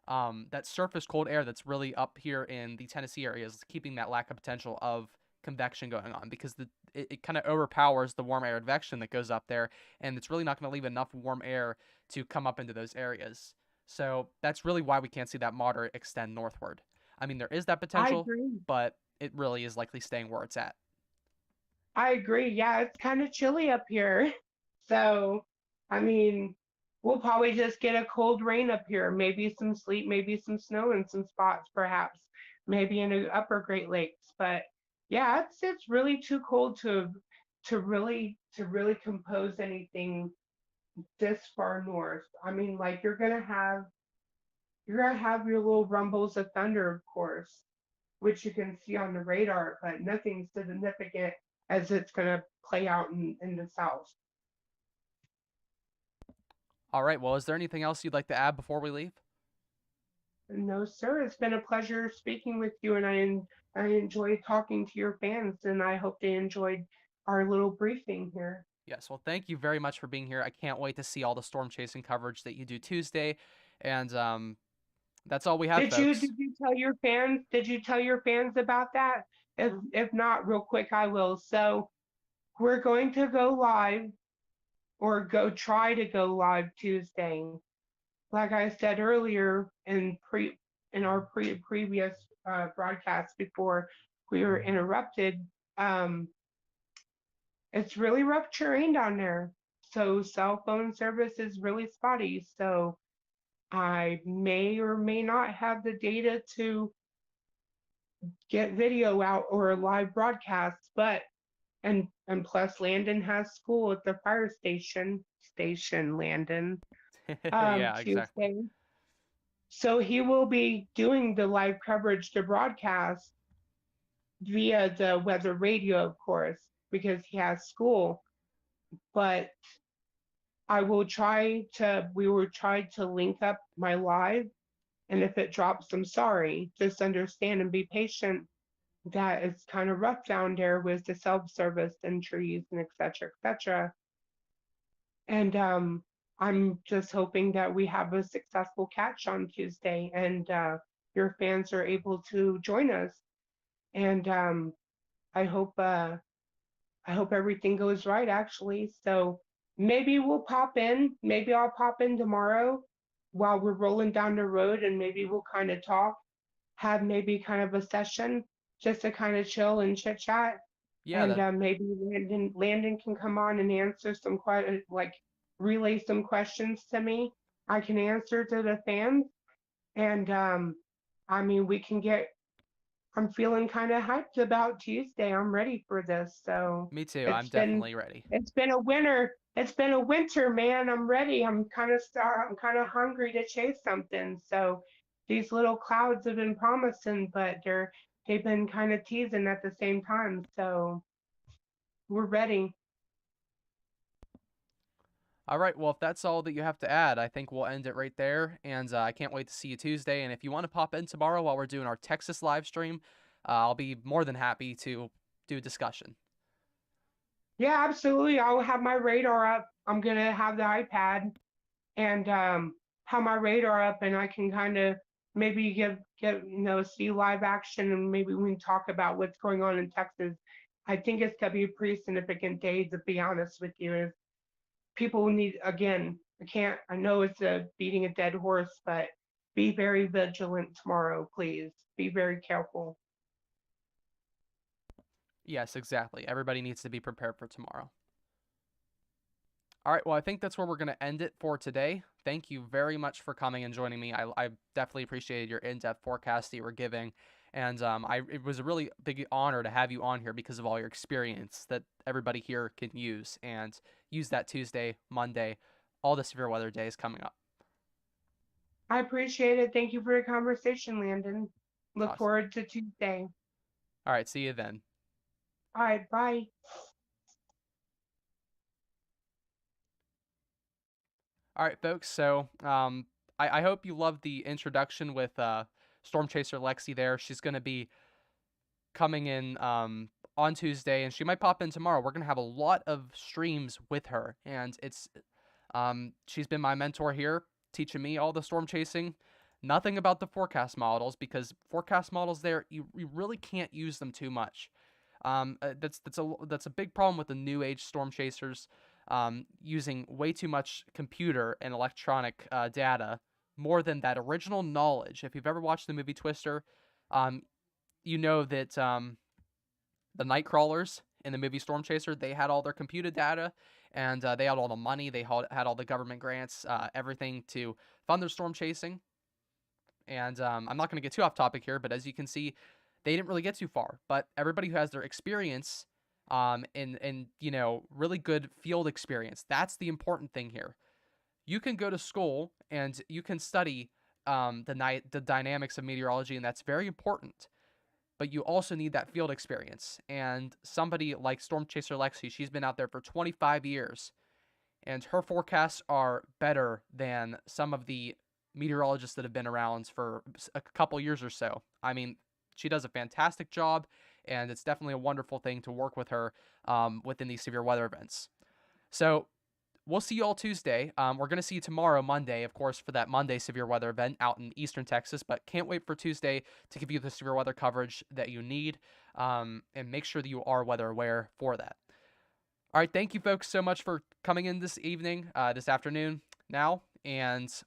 That surface cold air that's really up here in the Tennessee area is keeping that lack of potential of convection going on, because it kind of overpowers the warm air advection that goes up there, and it's really not going to leave enough warm air to come up into those areas. So that's really why we can't see that moderate extend northward. I mean, there is that I potential, agree. but it really is likely staying where it's at. I agree. Yeah, it's kind of chilly up here. So, I mean, we'll probably just get a cold rain up here, maybe some sleet, maybe some snow in some spots, perhaps, maybe in the upper Great Lakes. But yeah, it's really too cold to really compose anything this far north. I mean, like you're gonna have your little rumbles of thunder, of course, which you can see on the radar, but nothing significant as it's going to play out in the south. All right. Well, is there anything else you'd like to add before we leave? No, sir. It's been a pleasure speaking with you, and I enjoyed talking to your fans, and I hope they enjoyed our little briefing here. Yes. Well, thank you very much for being here. I can't wait to see all the storm chasing coverage that you do Tuesday. And that's all we have, Did you folks. did you tell your fans? Did you tell your fans about that? If not, real quick, I will. So we're going to go live, or go try to go live Tuesday. Like I said earlier in our previous broadcast before we were interrupted, it's really rough terrain down there. So cell phone service is really spotty. So I may or may not have the data to get video out or a live broadcast, but and plus Landon has school at the fire station Landon Yeah, exactly. Tuesday. So he will be doing the live coverage, the broadcast via the weather radio, of course, because he has school. But we will try to link up my live. And if it drops, I'm sorry. Just understand and be patient that it's kind of rough down there with the self service and trees and et cetera, et cetera. And I'm just hoping that we have a successful catch on Tuesday and your fans are able to join us. And I hope uh, I hope everything goes right actually. So maybe we'll pop in. Maybe I'll pop in tomorrow while we're rolling down the road and maybe we'll kind of talk, have maybe kind of a session just to kind of chill and chit chat. Yeah, And that maybe Landon can come on and answer some like relay some questions to me. I can answer to the fans, and I mean we can get. I'm feeling kind of hyped about Tuesday. I'm ready for this. So me too. I'm it's been definitely ready. it's been a winter. It's been a winter, man. I'm ready. I'm kind of hungry to chase something. So these little clouds have been promising, but they've been kind of teasing at the same time. So we're ready. All right, well, if that's all that you have to add, I think we'll end it right there. And I can't wait to see you Tuesday. And if you want to pop in tomorrow while we're doing our Texas live stream, I'll be more than happy to do a discussion. Yeah, absolutely. I'll have my radar up. I'm gonna have the iPad and have my radar up, and I can kind of maybe get see live action, and maybe we can talk about what's going on in Texas. I think it's gonna be a pretty significant day, to be honest with you. Is people need again. I can't. I know it's a beating a dead horse, but be very vigilant tomorrow, please. Be very careful. Yes, exactly. Everybody needs to be prepared for tomorrow. All right, well, I think that's where we're going to end it for today. Thank you very much for coming and joining me. I definitely appreciated your in-depth forecast that you were giving. And it was a really big honor to have you on here because of all your experience that everybody here can use and use that Tuesday, Monday, all the severe weather days coming up. I appreciate it. Thank you for the conversation, Landon. Look Awesome. forward to Tuesday. All right, see you then. All right, bye. All right, folks. So I hope you loved the introduction with Storm Chaser Lexi there. She's going to be coming in on Tuesday, and she might pop in tomorrow. We're gonna have a lot of streams with her, and it's she's been my mentor here, teaching me all the storm chasing. Nothing about the forecast models because forecast models there you really can't use them too much. That's a big problem with the new age storm chasers, using way too much computer and electronic data more than that original knowledge. If you've ever watched the movie Twister, um, you know that the night crawlers in the movie Storm Chaser, they had all their computed data and they had all the money, they had all the government grants, everything to fund their storm chasing. And I'm not going to get too off topic here, but as you can see, they didn't really get too far. But everybody who has their experience, and really good field experience, that's the important thing here. You can go to school and you can study the dynamics of meteorology, and that's very important, but you also need that field experience. And somebody like Storm Chaser Lexi, she's been out there for 25 years, and her forecasts are better than some of the meteorologists that have been around for a couple years or so. I mean, she does a fantastic job, and it's definitely a wonderful thing to work with her within these severe weather events. So we'll see you all Tuesday. We're going to see you tomorrow, Monday, of course, for that Monday severe weather event out in Eastern Texas. But can't wait for Tuesday to give you the severe weather coverage that you need, and make sure that you are weather aware for that. All right. Thank you, folks, so much for coming in this evening, this afternoon now. And